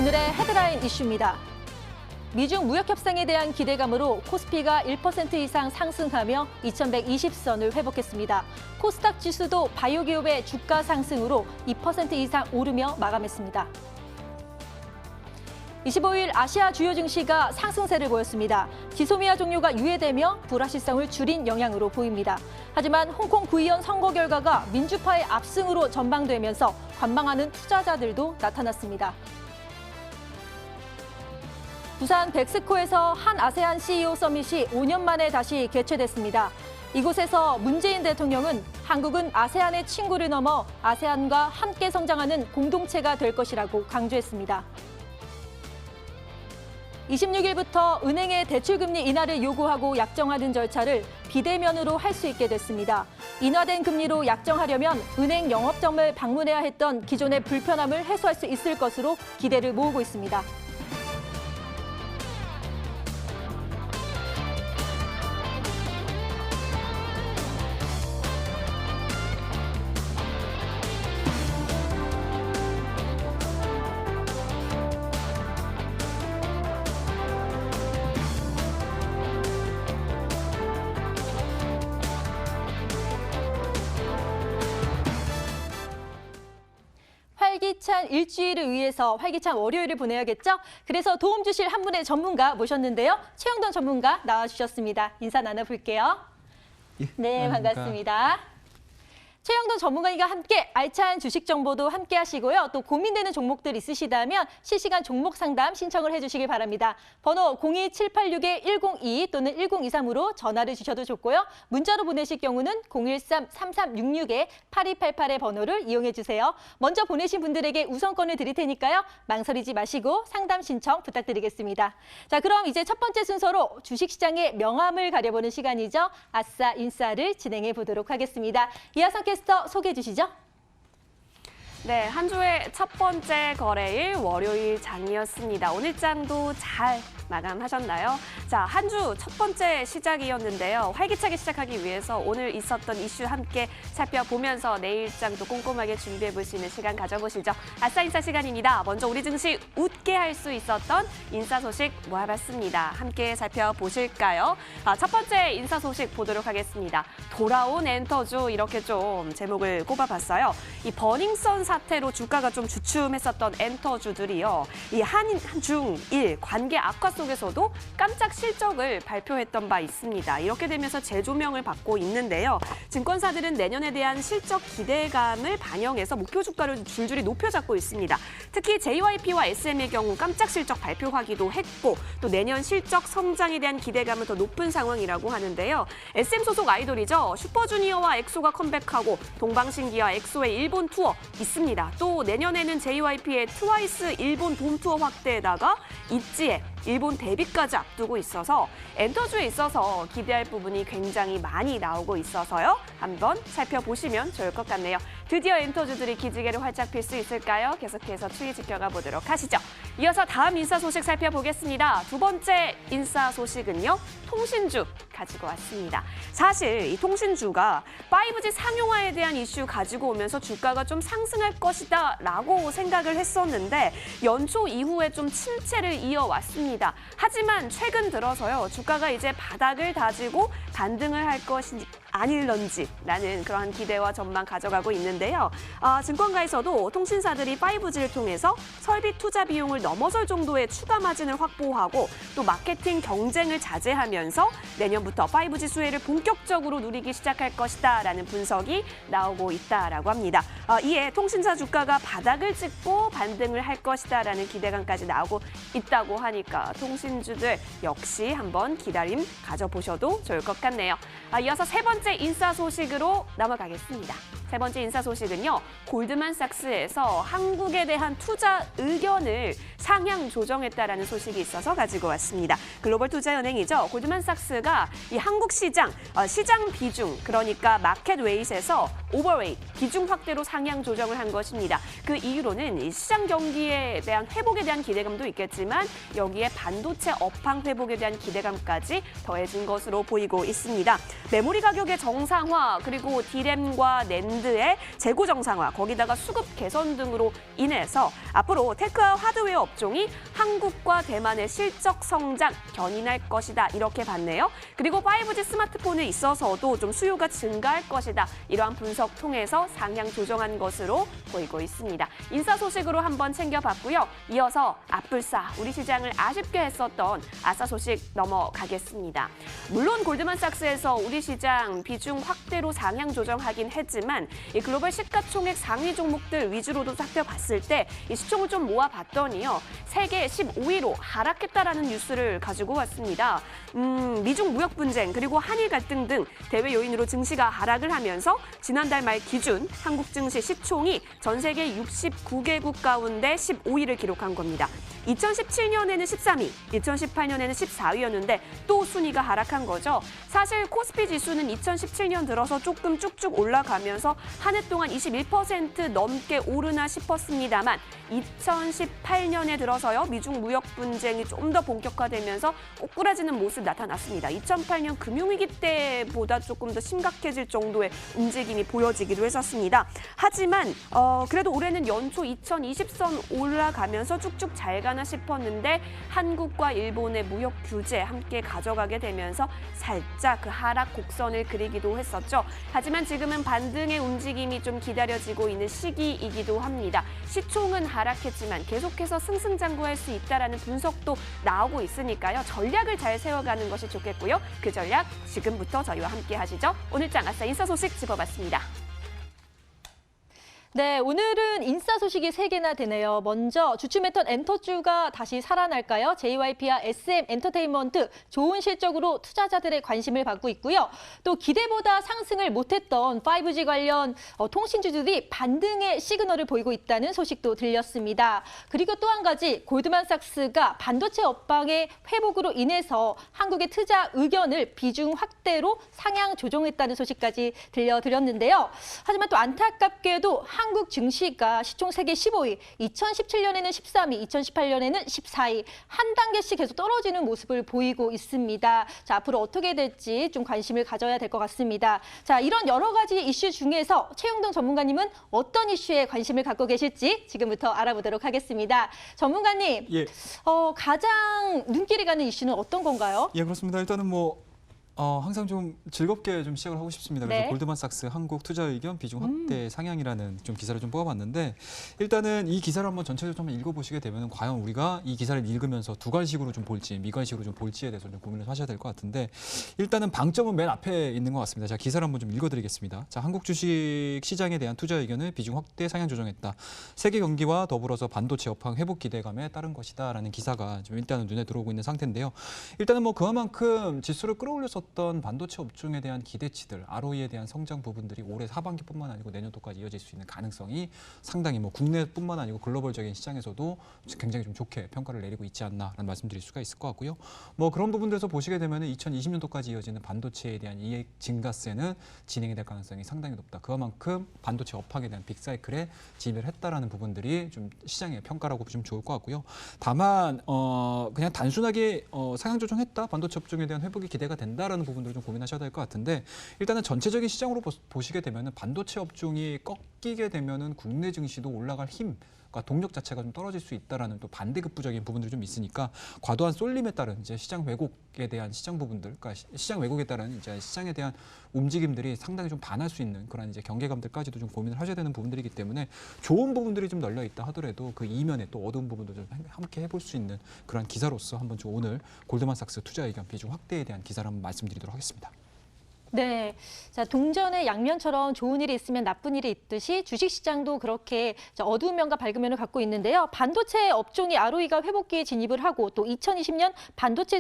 오늘의 헤드라인 이슈입니다. 미중 무역 협상에 대한 기대감으로 코스피가 1% 이상 상승하며 2120선을 회복했습니다. 코스닥 지수도 바이오 기업의 주가 상승으로 2% 이상 오르며 마감했습니다. 25일 아시아 주요 증시가 상승세를 보였습니다. 지소미아 종료가 유예되며 불확실성을 줄인 영향으로 보입니다. 하지만 홍콩 구의원 선거 결과가 민주파의 압승으로 전망되면서 관망하는 투자자들도 나타났습니다. 부산 백스코에서 한 아세안 CEO 서밋이 5년 만에 다시 개최됐습니다. 이곳에서 문재인 대통령은 한국은 아세안의 친구를 넘어 아세안과 함께 성장하는 공동체가 될 것이라고 강조했습니다. 26일부터 은행의 대출금리 인하를 요구하고 약정하는 절차를 비대면으로 할 수 있게 됐습니다. 인하된 금리로 약정하려면 은행 영업점을 방문해야 했던 기존의 불편함을 해소할 수 있을 것으로 기대를 모으고 있습니다. 활기찬 일주일을 위해서 활기찬 월요일을 보내야겠죠? 그래서 도움 주실 한 분의 전문가 모셨는데요. 최영돈 전문가 나와주셨습니다. 인사 나눠볼게요. 예, 네, 반갑습니다. 최영돈 전문가님과 함께 알찬 주식 정보도 함께 하시고요. 또 고민되는 종목들 있으시다면 실시간 종목 상담 신청을 해주시기 바랍니다. 번호 02786-102 또는 1023으로 전화를 주셔도 좋고요. 문자로 보내실 경우는 013-3366-8288의 번호를 이용해 주세요. 먼저 보내신 분들에게 우선권을 드릴 테니까요. 망설이지 마시고 상담 신청 부탁드리겠습니다. 자, 그럼 이제 첫 번째 순서로 주식시장의 명암을 가려보는 시간이죠. 아싸 인싸를 진행해 보도록 하겠습니다. 이하성 캐스터 소개해 주시죠. 네, 한 주의 첫 번째 거래일 월요일 장이었습니다. 오늘 장도 잘 마감하셨나요? 자, 한 주 첫 번째 시작이었는데요. 활기차게 시작하기 위해서 오늘 있었던 이슈 함께 살펴보면서 내일 장도 꼼꼼하게 준비해 볼 수 있는 시간 가져보시죠. 아싸 인싸 시간입니다. 먼저 우리 증시 웃게 할 수 있었던 인싸 소식 모아봤습니다. 함께 살펴보실까요? 첫 번째 인싸 소식 보도록 하겠습니다. 돌아온 엔터주 이렇게 좀 제목을 꼽아봤어요. 이 버닝썬 사태로 주가가 좀 주춤했었던 엔터주들이요. 이 한중일 관계 악화 속에서도 깜짝 실적을 발표했던 바 있습니다. 이렇게 되면서 재조명을 받고 있는데요. 증권사들은 내년에 대한 실적 기대감을 반영해서 목표 주가를 줄줄이 높여잡고 있습니다. 특히 JYP와 SM의 경우 깜짝 실적 발표하기도 했고 또 내년 실적 성장에 대한 기대감은 더 높은 상황이라고 하는데요. SM 소속 아이돌이죠. 슈퍼주니어와 엑소가 컴백하고 동방신기와 엑소의 일본 투어 있습니다. 또 내년에는 JYP의 트와이스 일본 돔투어 확대에다가 있지의 일본 데뷔까지 앞두고 있어서 엔터주에 있어서 기대할 부분이 굉장히 많이 나오고 있어서요. 한번 살펴보시면 좋을 것 같네요. 드디어 엔터주들이 기지개를 활짝 필 수 있을까요? 계속해서 추이 지켜가 보도록 하시죠. 이어서 다음 인싸 소식 살펴보겠습니다. 두 번째 인싸 소식은요. 통신주 가지고 왔습니다. 사실 이 통신주가 5G 상용화에 대한 이슈 가지고 오면서 주가가 좀 상승할 것이다 라고 생각을 했었는데 연초 이후에 좀 침체를 이어왔습니다. 하지만 최근 들어서요. 주가가 이제 바닥을 다지고 반등을 할 것인지 아닐런지라는 그런 기대와 전망 가져가고 있는데요. 증권가에서도 통신사들이 5G를 통해서 설비 투자 비용을 넘어설 정도의 추가 마진을 확보하고 또 마케팅 경쟁을 자제하면서 내년부터 5G 수혜를 본격적으로 누리기 시작할 것이다라는 분석이 나오고 있다라고 합니다. 이에 통신사 주가가 바닥을 찍고 반등을 할 것이다라는 기대감까지 나오고 있다고 하니까 통신주들 역시 한번 기다림 가져보셔도 좋을 것 같네요. 이어서 세 번째 인싸 소식으로 넘어가겠습니다. 세 번째 인싸 소식은요. 골드만삭스에서 한국에 대한 투자 의견을 상향 조정했다라는 소식이 있어서 가지고 왔습니다. 글로벌 투자은행이죠. 골드만삭스가 이 한국 시장 비중, 그러니까 마켓 웨이트에서 오버웨이트, 비중 확대로 상향 조정을 한 것입니다. 그 이유로는 이 시장 경기에 대한 회복에 대한 기대감도 있겠지만 여기에 반도체 업황 회복에 대한 기대감까지 더해진 것으로 보이고 있습니다. 메모리 가격의 정상화, 그리고 D램과 낸드 밴드의 재고 정상화, 거기다가 수급 개선 등으로 인해서 앞으로 테크와 하드웨어 업종이 한국과 대만의 실적 성장 견인할 것이다. 이렇게 봤네요. 그리고 5G 스마트폰에 있어서도 좀 수요가 증가할 것이다. 이러한 분석 통해서 상향 조정한 것으로 보이고 있습니다. 인사 소식으로 한번 챙겨봤고요. 이어서 앞불사, 우리 시장을 아쉽게 했었던 아싸 소식 넘어가겠습니다. 물론 골드만삭스에서 우리 시장 비중 확대로 상향 조정하긴 했지만 이 글로벌 시가총액 상위 종목들 위주로도 살펴봤을 때 이 시총을 좀 모아봤더니요. 세계 15위로 하락했다라는 뉴스를 가지고 왔습니다. 미중 무역 분쟁 그리고 한일 갈등 등 대외 요인으로 증시가 하락을 하면서 지난달 말 기준 한국 증시 시총이 전 세계 69개국 가운데 15위를 기록한 겁니다. 2017년에는 13위, 2018년에는 14위였는데 또 순위가 하락한 거죠. 사실 코스피 지수는 2017년 들어서 조금 쭉쭉 올라가면서 한 해 동안 21% 넘게 오르나 싶었습니다만 2018년에 들어서요. 미중 무역 분쟁이 좀 더 본격화되면서 꼬꾸라지는 모습 나타났습니다. 2008년 금융위기 때보다 조금 더 심각해질 정도의 움직임이 보여지기도 했었습니다. 하지만 그래도 올해는 연초 2020선 올라가면서 쭉쭉 잘 가나 싶었는데 한국과 일본의 무역 규제 함께 가져가게 되면서 살짝 그 하락 곡선을 그리기도 했었죠. 하지만 지금은 반등의 움직임이 좀 기다려지고 있는 시기이기도 합니다. 시총은 하락했지만 계속해서 승승장구할 수 있다라는 분석도 나오고 있으니까요. 전략을 잘 세워가는 것이 좋겠고요. 그 전략 지금부터 저희와 함께 하시죠. 오늘장 아싸 인사 소식 짚어봤습니다. 네, 오늘은 인싸 소식이 3개나 되네요. 먼저 주춤했던 엔터주가 다시 살아날까요? JYP와 SM 엔터테인먼트 좋은 실적으로 투자자들의 관심을 받고 있고요. 또 기대보다 상승을 못했던 5G 관련 통신주들이 반등의 시그널을 보이고 있다는 소식도 들렸습니다. 그리고 또 한 가지 골드만삭스가 반도체 업황의 회복으로 인해서 한국의 투자 의견을 비중 확대로 상향 조정했다는 소식까지 들려드렸는데요. 하지만 또 안타깝게도 한국 증시가 시총 세계 15위, 2017년에는 13위, 2018년에는 14위, 한 단계씩 계속 떨어지는 모습을 보이고 있습니다. 자, 앞으로 어떻게 될지 좀 관심을 가져야 될 것 같습니다. 자, 이런 여러 가지 이슈 중에서 최영동 전문가님은 어떤 이슈에 관심을 갖고 계실지 지금부터 알아보도록 하겠습니다. 전문가님, 예. 가장 눈길이 가는 이슈는 어떤 건가요? 예, 그렇습니다. 일단은 항상 좀 즐겁게 좀 시작을 하고 싶습니다. 그래서 네. 골드만삭스 한국 투자 의견 비중 확대 상향이라는 좀 기사를 좀 뽑아봤는데 일단은 이 기사를 한번 전체적으로 좀 읽어보시게 되면 과연 우리가 이 기사를 읽으면서 두관식으로 좀 볼지 미관식으로 좀 볼지에 대해서 좀 고민을 하셔야 될 것 같은데 일단은 방점은 맨 앞에 있는 것 같습니다. 자, 기사를 한번 좀 읽어드리겠습니다. 자, 한국 주식 시장에 대한 투자 의견을 비중 확대 상향 조정했다. 세계 경기와 더불어서 반도체 업황 회복 기대감에 따른 것이다라는 기사가 좀 일단은 눈에 들어오고 있는 상태인데요. 일단은 그만큼 지수를 끌어올렸었던 반도체 업종에 대한 기대치들, ROE에 대한 성장 부분들이 올해 하반기뿐만 아니고 내년도까지 이어질 수 있는 가능성이 상당히 국내뿐만 아니고 글로벌적인 시장에서도 굉장히 좀 좋게 평가를 내리고 있지 않나라는 말씀드릴 수가 있을 것 같고요. 그런 부분들에서 보시게 되면 2020년도까지 이어지는 반도체에 대한 이익 증가세는 진행이 될 가능성이 상당히 높다. 그만큼 반도체 업황에 대한 빅사이클에 진입을 했다라는 부분들이 좀 시장의 평가라고 보시면 좋을 것 같고요. 다만 그냥 단순하게 상향 조정했다, 반도체 업종에 대한 회복이 기대가 된다라는 부분들을 좀 고민하셔야 될 것 같은데 일단은 전체적인 시장으로 보시게 되면은 반도체 업종이 꺾이게 되면은 국내 증시도 올라갈 힘, 그러니까 동력 자체가 좀 떨어질 수 있다라는 또 반대급부적인 부분들이 좀 있으니까 과도한 쏠림에 따른 이제 시장 왜곡에 대한 시장 부분들, 그러니까 시장 왜곡에 따른 이제 시장에 대한 움직임들이 상당히 좀 반할 수 있는 그런 이제 경계감들까지도 좀 고민을 하셔야 되는 부분들이기 때문에 좋은 부분들이 좀 널려 있다 하더라도 그 이면에 또 어두운 부분도 좀 함께 해볼 수 있는 그런 기사로서 한번 좀 오늘 골드만삭스 투자 의견 비중 확대에 대한 기사를 한번 말씀드리도록 하겠습니다. 네, 자 동전의 양면처럼 좋은 일이 있으면 나쁜 일이 있듯이 주식시장도 그렇게 어두운 면과 밝은 면을 갖고 있는데요. 반도체 업종이 ROE가 회복기에 진입을 하고 또 2020년 반도체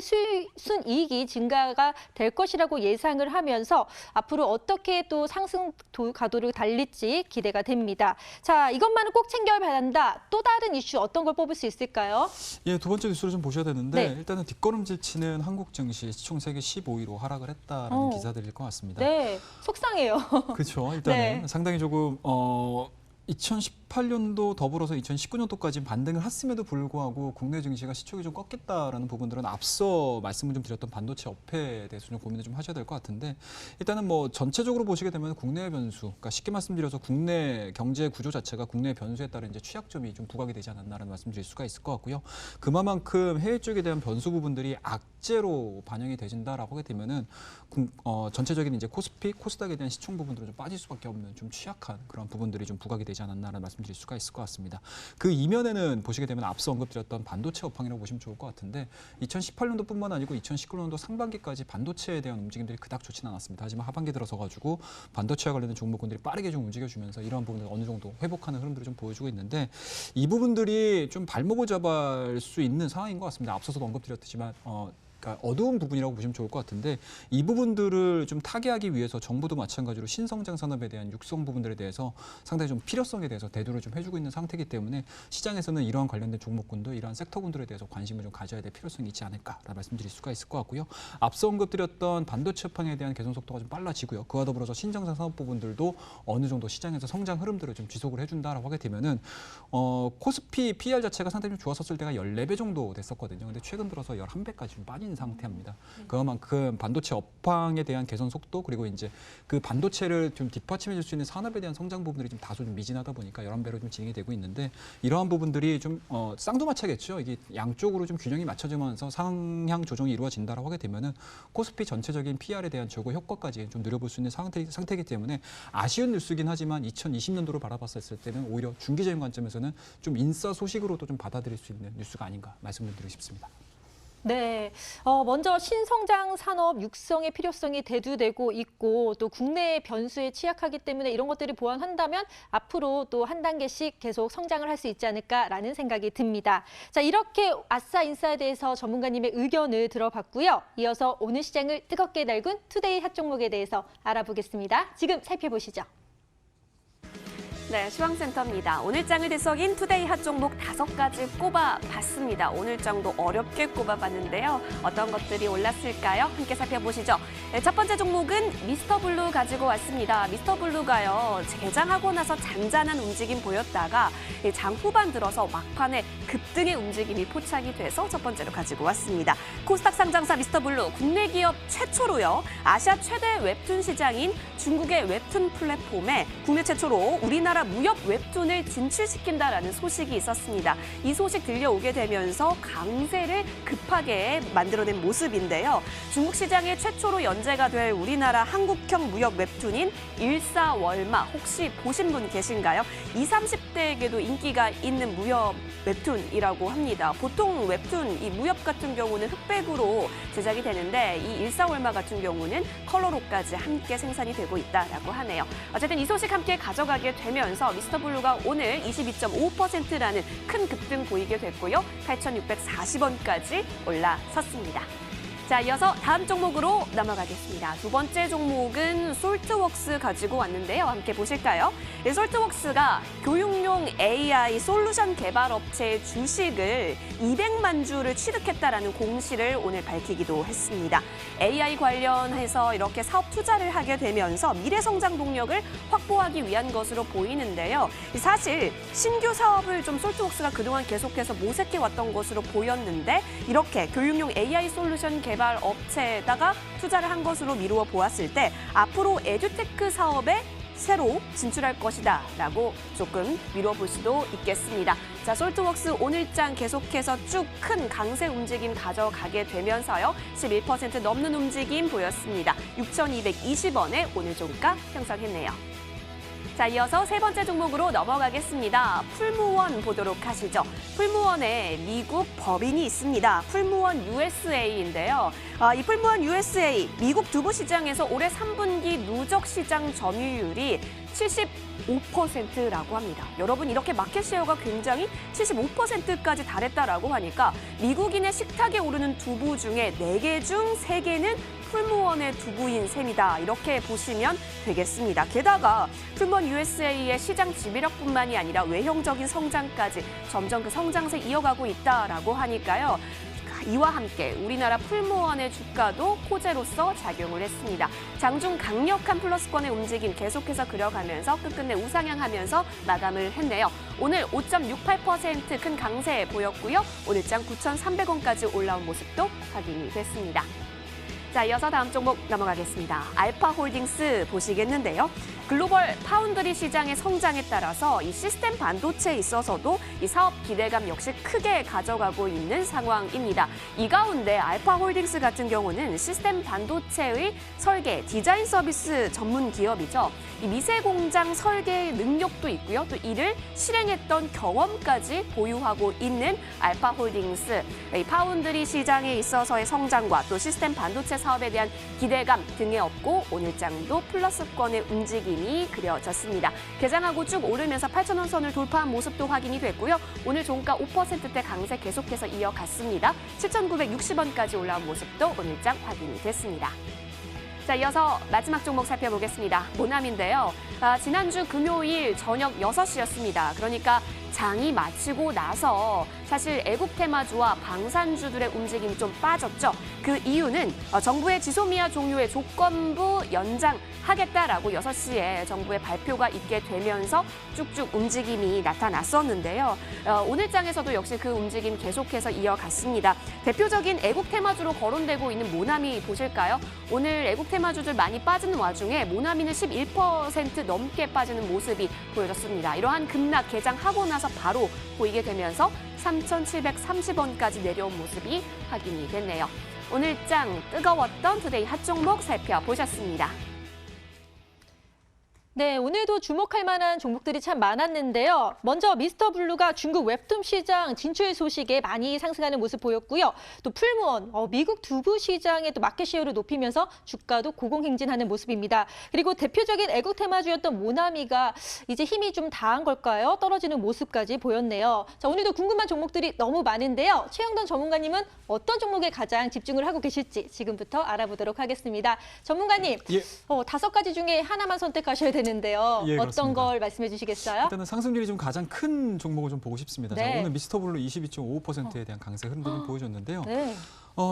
순이익이 증가가 될 것이라고 예상을 하면서 앞으로 어떻게 또 상승 가도를 달릴지 기대가 됩니다. 자, 이것만은 꼭 챙겨야 한다. 또 다른 이슈 어떤 걸 뽑을 수 있을까요? 예, 두 번째 뉴스를 좀 보셔야 되는데 네. 일단은 뒷걸음질 치는 한국 증시 시총 세계 15위로 하락을 했다라는 기사들일 것 같습니다. 네, 속상해요. 그렇죠. 일단은 네. 상당히 조금 2018 2018년도 더불어서 2019년도까지 반등을 했음에도 불구하고 국내 증시가 시총이 좀 꺾였다라는 부분들은 앞서 말씀을 좀 드렸던 반도체 업회에 대해서 좀 고민을 좀 하셔야 될 것 같은데 일단은 뭐 전체적으로 보시게 되면 국내 변수, 그러니까 쉽게 말씀드려서 국내 경제 구조 자체가 국내 변수에 따른 이제 취약점이 좀 부각이 되지 않았나라는 말씀드릴 수가 있을 것 같고요. 그만큼 해외 쪽에 대한 변수 부분들이 악재로 반영이 되진다라고 하게 되면은 전체적인 이제 코스피, 코스닥에 대한 시총 부분들은 좀 빠질 수밖에 없는 좀 취약한 그런 부분들이 좀 부각이 되지 않았나라는 말씀드릴 수가 있을 것 같습니다. 그 이면에는 보시게 되면 앞서 언급드렸던 반도체 업황이라고 보시면 좋을 것 같은데 2018년도뿐만 아니고 2019년도 상반기까지 반도체에 대한 움직임들이 그닥 좋지는 않았습니다. 하지만 하반기 들어서 가지고 반도체와 관련된 종목군들이 빠르게 좀 움직여주면서 이러한 부분을 어느 정도 회복하는 흐름들을 좀 보여주고 있는데 이 부분들이 좀 발목을 잡을 수 있는 상황인 것 같습니다. 앞서서도 언급드렸지만 그러니까 어두운 부분이라고 보시면 좋을 것 같은데 이 부분들을 좀 타개하기 위해서 정부도 마찬가지로 신성장 산업에 대한 육성 부분들에 대해서 상당히 좀 필요성에 대해서 대두를 좀 해주고 있는 상태이기 때문에 시장에서는 이러한 관련된 종목군들, 이러한 섹터군들에 대해서 관심을 좀 가져야 될 필요성이 있지 않을까라는 말씀드릴 수가 있을 것 같고요. 앞서 언급드렸던 반도체 업황에 대한 개선 속도가 좀 빨라지고요. 그와 더불어서 신정상 산업 부분들도 어느 정도 시장에서 성장 흐름들을 좀 지속을 해준다라고 하게 되면은 코스피 PER 자체가 상당히 좀 좋았었을 때가 14배 정도 됐었거든요. 근데 최근 들어서 11배까지 좀 빠진 상태입니다. 그만큼 반도체 업황에 대한 개선 속도 그리고 이제 그 반도체를 좀 뒷받침해 줄 수 있는 산업에 대한 성장 부분들이 좀 다소 좀 미진하다 보니까 11배로 좀 진행이 되고 있는데 이러한 부분들이 좀 쌍두마차겠죠. 이게 양쪽으로 좀 균형이 맞춰지면서 상향 조정이 이루어진다라고 하게 되면은 코스피 전체적인 PR에 대한 저거 효과까지 좀 누려볼 수 있는 상태이기 때문에 아쉬운 뉴스긴 하지만 2020년도를 바라봤을 때는 오히려 중기적인 관점에서는 좀 인싸 소식으로도 좀 받아들일 수 있는 뉴스가 아닌가 말씀을 드리고 싶습니다. 네, 먼저 신성장 산업 육성의 필요성이 대두되고 있고 또 국내의 변수에 취약하기 때문에 이런 것들이 보완한다면 앞으로 또 한 단계씩 계속 성장을 할 수 있지 않을까라는 생각이 듭니다. 자, 이렇게 아싸인싸에 대해서 전문가님의 의견을 들어봤고요. 이어서 오늘 시장을 뜨겁게 달군 투데이 핫 종목에 대해서 알아보겠습니다. 지금 살펴보시죠. 네, 시황센터입니다. 오늘 장을 들썩인 투데이 핫 종목 5가지 꼽아봤습니다. 오늘 장도 어렵게 꼽아봤는데요. 어떤 것들이 올랐을까요? 함께 살펴보시죠. 네, 첫 번째 종목은 미스터블루 가지고 왔습니다. 미스터블루가요, 개장하고 나서 잔잔한 움직임 보였다가 장 후반 들어서 막판에 급등의 움직임이 포착이 돼서 첫 번째로 가지고 왔습니다. 코스닥 상장사 미스터블루, 국내 기업 최초로요, 아시아 최대 웹툰 시장인 중국의 웹툰 플랫폼에 국내 최초로 우리나라 무협 웹툰을 진출시킨다라는 소식이 있었습니다. 이 소식 들려오게 되면서 강세를 급하게 만들어낸 모습인데요. 중국 시장에 최초로 연재가 될 우리나라 한국형 무협 웹툰인 일사월마, 혹시 보신 분 계신가요? 20, 30대에게도 인기가 있는 무협 웹툰이라고 합니다. 보통 웹툰, 이 무협 같은 경우는 흑백으로 제작이 되는데 이 일사월마 같은 경우는 컬러로까지 함께 생산이 되고 있다라고 하네요. 어쨌든 이 소식 함께 가져가게 되면서 미스터블루가 오늘 22.5%라는 큰 급등 보이게 됐고요. 8,640원까지 올라섰습니다. 자, 이어서 다음 종목으로 넘어가겠습니다. 두 번째 종목은 솔트웍스 가지고 왔는데요. 함께 보실까요? 솔트웍스가 교육용 AI 솔루션 개발 업체의 주식을 200만 주를 취득했다라는 공시를 오늘 밝히기도 했습니다. AI 관련해서 이렇게 사업 투자를 하게 되면서 미래 성장 동력을 확보하기 위한 것으로 보이는데요. 사실 신규 사업을 좀 솔트웍스가 그동안 계속해서 모색해 왔던 것으로 보였는데 이렇게 교육용 AI 솔루션 개발 업체에다가 투자를 한 것으로 미루어 보았을 때 앞으로 에듀테크 사업에 새로 진출할 것이다 라고 조금 미뤄 볼 수도 있겠습니다. 자, 솔트웍스 오늘장 계속해서 쭉 큰 강세 움직임 가져가게 되면서요. 11% 넘는 움직임 보였습니다. 6,220원에 오늘 종가 형성했네요. 자, 이어서 세 번째 종목으로 넘어가겠습니다. 풀무원 보도록 하시죠. 풀무원에 미국 법인이 있습니다. 풀무원 USA인데요. 이 풀무원 USA, 미국 두부 시장에서 올해 3분기 누적 시장 점유율이 75%라고 합니다. 여러분, 이렇게 마켓 쉐어가 굉장히 75%까지 달했다라고 하니까 미국인의 식탁에 오르는 두부 중에 4개 중 3개는 풀무원의 두부인 셈이다. 이렇게 보시면 되겠습니다. 게다가 풀무원 USA의 시장 지배력뿐만이 아니라 외형적인 성장까지 점점 그 성장세 이어가고 있다라고 하니까요. 이와 함께 우리나라 풀무원의 주가도 호재로서 작용을 했습니다. 장중 강력한 플러스권의 움직임 계속해서 그려가면서 끝끝내 우상향하면서 마감을 했네요. 오늘 5.68% 큰 강세 보였고요. 오늘장 9,300원까지 올라온 모습도 확인이 됐습니다. 자, 이어서 다음 종목 넘어가겠습니다. 알파홀딩스 보시겠는데요. 글로벌 파운드리 시장의 성장에 따라서 이 시스템 반도체에 있어서도 이 사업 기대감 역시 크게 가져가고 있는 상황입니다. 이 가운데 알파홀딩스 같은 경우는 시스템 반도체의 설계, 디자인 서비스 전문 기업이죠. 이 미세 공장 설계 능력도 있고요. 또 이를 실행했던 경험까지 보유하고 있는 알파홀딩스. 이 파운드리 시장에 있어서의 성장과 또 시스템 반도체 사업에 대한 기대감 등에 업고 오늘장도 플러스권의 움직임이 그려졌습니다. 개장하고 쭉 오르면서 8,000원 선을 돌파한 모습도 확인이 됐고요. 오늘 종가 5%대 강세 계속해서 이어갔습니다. 7,960원까지 올라온 모습도 오늘장 확인이 됐습니다. 자, 이어서 마지막 종목 살펴보겠습니다. 모남인데요. 지난주 금요일 저녁 6시였습니다. 그러니까 장이 마치고 나서 사실 애국 테마주와 방산주들의 움직임이 좀 빠졌죠. 그 이유는 정부의 지소미아 종료의 조건부 연장하겠다라고 6시에 정부의 발표가 있게 되면서 쭉쭉 움직임이 나타났었는데요. 오늘장에서도 역시 그 움직임 계속해서 이어갔습니다. 대표적인 애국 테마주로 거론되고 있는 모나미 보실까요? 오늘 애국 테마주들 많이 빠지는 와중에 모나미는 11% 넘게 빠지는 모습이 보여졌습니다. 이러한 급락 개장하고 나서 바로 보이게 되면서 3,730원까지 내려온 모습이 확인이 됐네요. 오늘장 뜨거웠던 투데이 핫 종목 살펴보셨습니다. 네, 오늘도 주목할 만한 종목들이 참 많았는데요. 먼저 미스터 블루가 중국 웹툰 시장 진출 소식에 많이 상승하는 모습 보였고요. 또 풀무원, 미국 두부 시장의 또 마켓 시어를 높이면서 주가도 고공행진하는 모습입니다. 그리고 대표적인 애국 테마주였던 모나미가 이제 힘이 좀 다한 걸까요? 떨어지는 모습까지 보였네요. 자, 오늘도 궁금한 종목들이 너무 많은데요. 최영돈 전문가님은 어떤 종목에 가장 집중을 하고 계실지 지금부터 알아보도록 하겠습니다. 전문가님, 예. 5가지 중에 하나만 선택하셔야 되는데요. 예, 어떤 그렇습니다. 걸 말씀해 주시겠어요? 일단은 상승률이 좀 가장 큰 종목을 좀 보고 싶습니다. 네. 자, 오늘 미스터블루 22.55%에 대한 강세 흐름도 좀 보여줬는데요. 네.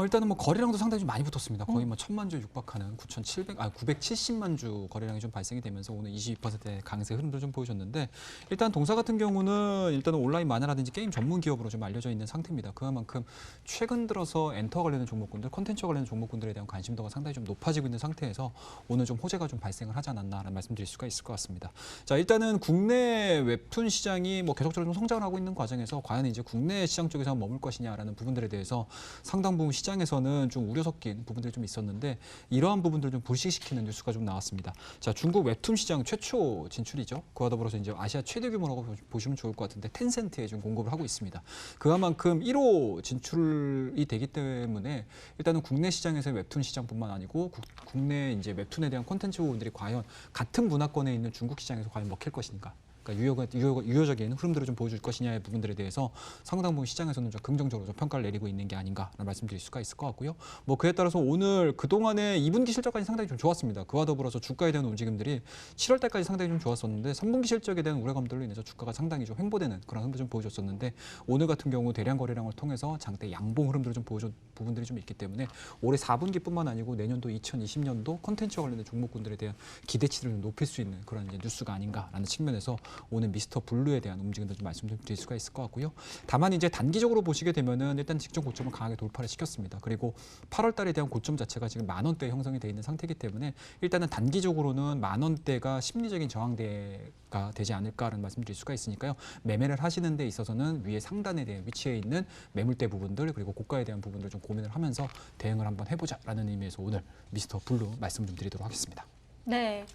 일단은 뭐 거래량도 상당히 좀 많이 붙었습니다. 거의 뭐 1,000만 주 육박하는 970만 주 거래량이 좀 발생이 되면서 오늘 22%의 강세 흐름도 좀 보여줬는데, 일단 동사 같은 경우는 일단은 온라인 만화라든지 게임 전문 기업으로 좀 알려져 있는 상태입니다. 그만큼 최근 들어서 엔터 관련된 종목군들, 콘텐츠 관련된 종목군들에 대한 관심도가 상당히 좀 높아지고 있는 상태에서 오늘 좀 호재가 좀 발생을 하지 않았나라는 말씀드릴 수가 있을 것 같습니다. 자, 일단은 국내 웹툰 시장이 뭐 계속적으로 좀 성장을 하고 있는 과정에서 과연 이제 국내 시장 쪽에서 머물 것이냐라는 부분들에 대해서 상당 부분 시장에서는 좀 우려 섞인 부분들이 좀 있었는데, 이러한 부분들을 좀 불식시키는 뉴스가 좀 나왔습니다. 자, 중국 웹툰 시장 최초 진출이죠. 그와 더불어서 이제 아시아 최대 규모라고 보시면 좋을 것 같은데 텐센트에 좀 공급을 하고 있습니다. 그만큼 1호 진출이 되기 때문에 일단은 국내 시장에서의 웹툰 시장뿐만 아니고 국내 이제 웹툰에 대한 콘텐츠 부분들이 과연 같은 문화권에 있는 중국 시장에서 과연 먹힐 것인가? 유효적인 흐름들을 좀 보여줄 것이냐의 부분들에 대해서 상당 부분 시장에서는 좀 긍정적으로 좀 평가를 내리고 있는 게 아닌가라는 말씀드릴 수가 있을 것 같고요. 뭐 그에 따라서 오늘 그동안의 2분기 실적까지 상당히 좀 좋았습니다. 그와 더불어서 주가에 대한 움직임들이 7월 달까지 상당히 좀 좋았었는데 3분기 실적에 대한 우려감들로 인해서 주가가 상당히 좀 횡보되는 그런 흐름을 좀 보여줬었는데, 오늘 같은 경우 대량 거래량을 통해서 장대 양봉 흐름들을 좀 보여준 부분들이 좀 있기 때문에 올해 4분기뿐만 아니고 내년도 2020년도 콘텐츠와 관련된 종목군들에 대한 기대치를 좀 높일 수 있는 그런 이제 뉴스가 아닌가라는 측면에서 오늘 미스터 블루에 대한 움직임도 좀 말씀드릴 수가 있을 것 같고요. 다만 이제 단기적으로 보시게 되면은 일단 직전 고점을 강하게 돌파를 시켰습니다. 그리고 8월 달에 대한 고점 자체가 지금 10,000원대 형성이 돼 있는 상태이기 때문에 일단은 단기적으로는 10,000원대가 심리적인 저항대가 되지 않을까라는 말씀드릴 수가 있으니까요. 매매를 하시는 데 있어서는 위에 상단에 대한 위치에 있는 매물대 부분들 그리고 고가에 대한 부분들 좀 고민을 하면서 대응을 한번 해보자라는 의미에서 오늘 미스터 블루 말씀 좀 드리도록 하겠습니다. 네.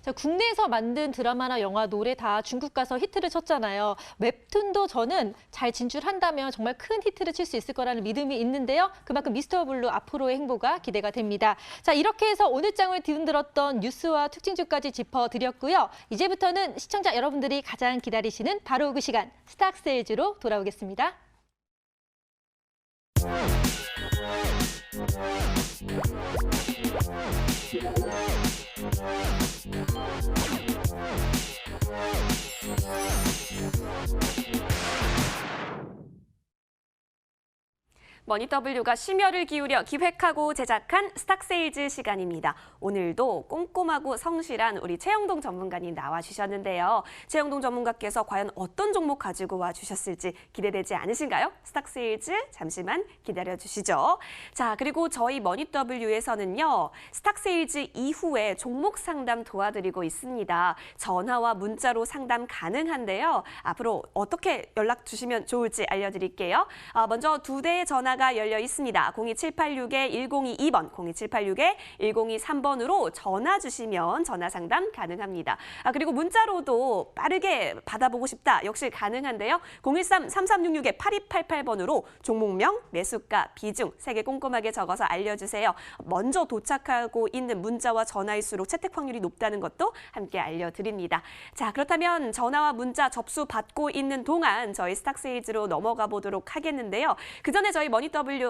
자, 국내에서 만든 드라마나 영화, 노래 다 중국 가서 히트를 쳤잖아요. 웹툰도 저는 잘 진출한다면 정말 큰 히트를 칠 수 있을 거라는 믿음이 있는데요. 그만큼 미스터 블루 앞으로의 행보가 기대가 됩니다. 자, 이렇게 해서 오늘 장을 뒤흔들었던 뉴스와 특징주까지 짚어드렸고요. 이제부터는 시청자 여러분들이 가장 기다리시는 바로 그 시간, 스탁세일즈로 돌아오겠습니다. 머니W가 심혈을 기울여 기획하고 제작한 스탁세일즈 시간입니다. 오늘도 꼼꼼하고 성실한 우리 최영동 전문가님 나와주셨는데요. 최영동 전문가께서 과연 어떤 종목 가지고 와주셨을지 기대되지 않으신가요? 스탁세일즈 잠시만 기다려주시죠. 자, 그리고 저희 머니W에서는요. 스탁세일즈 이후에 종목 상담 도와드리고 있습니다. 전화와 문자로 상담 가능한데요. 앞으로 어떻게 연락 주시면 좋을지 알려드릴게요. 먼저 2대의 전화가 열려 있습니다. 02786-1022번, 02786-1023번으로 전화 주시면 전화 상담 가능합니다. 그리고 문자로도 빠르게 받아보고 싶다. 역시 가능한데요. 013-3366-8288번으로 종목명, 매수가, 비중 3개 꼼꼼하게 적어서 알려주세요. 먼저 도착하고 있는 문자와 전화일수록 채택 확률이 높다는 것도 함께 알려드립니다. 자, 그렇다면 전화와 문자 접수 받고 있는 동안 저희 스탁세일즈로 넘어가 보도록 하겠는데요. 그 전에 저희 머니W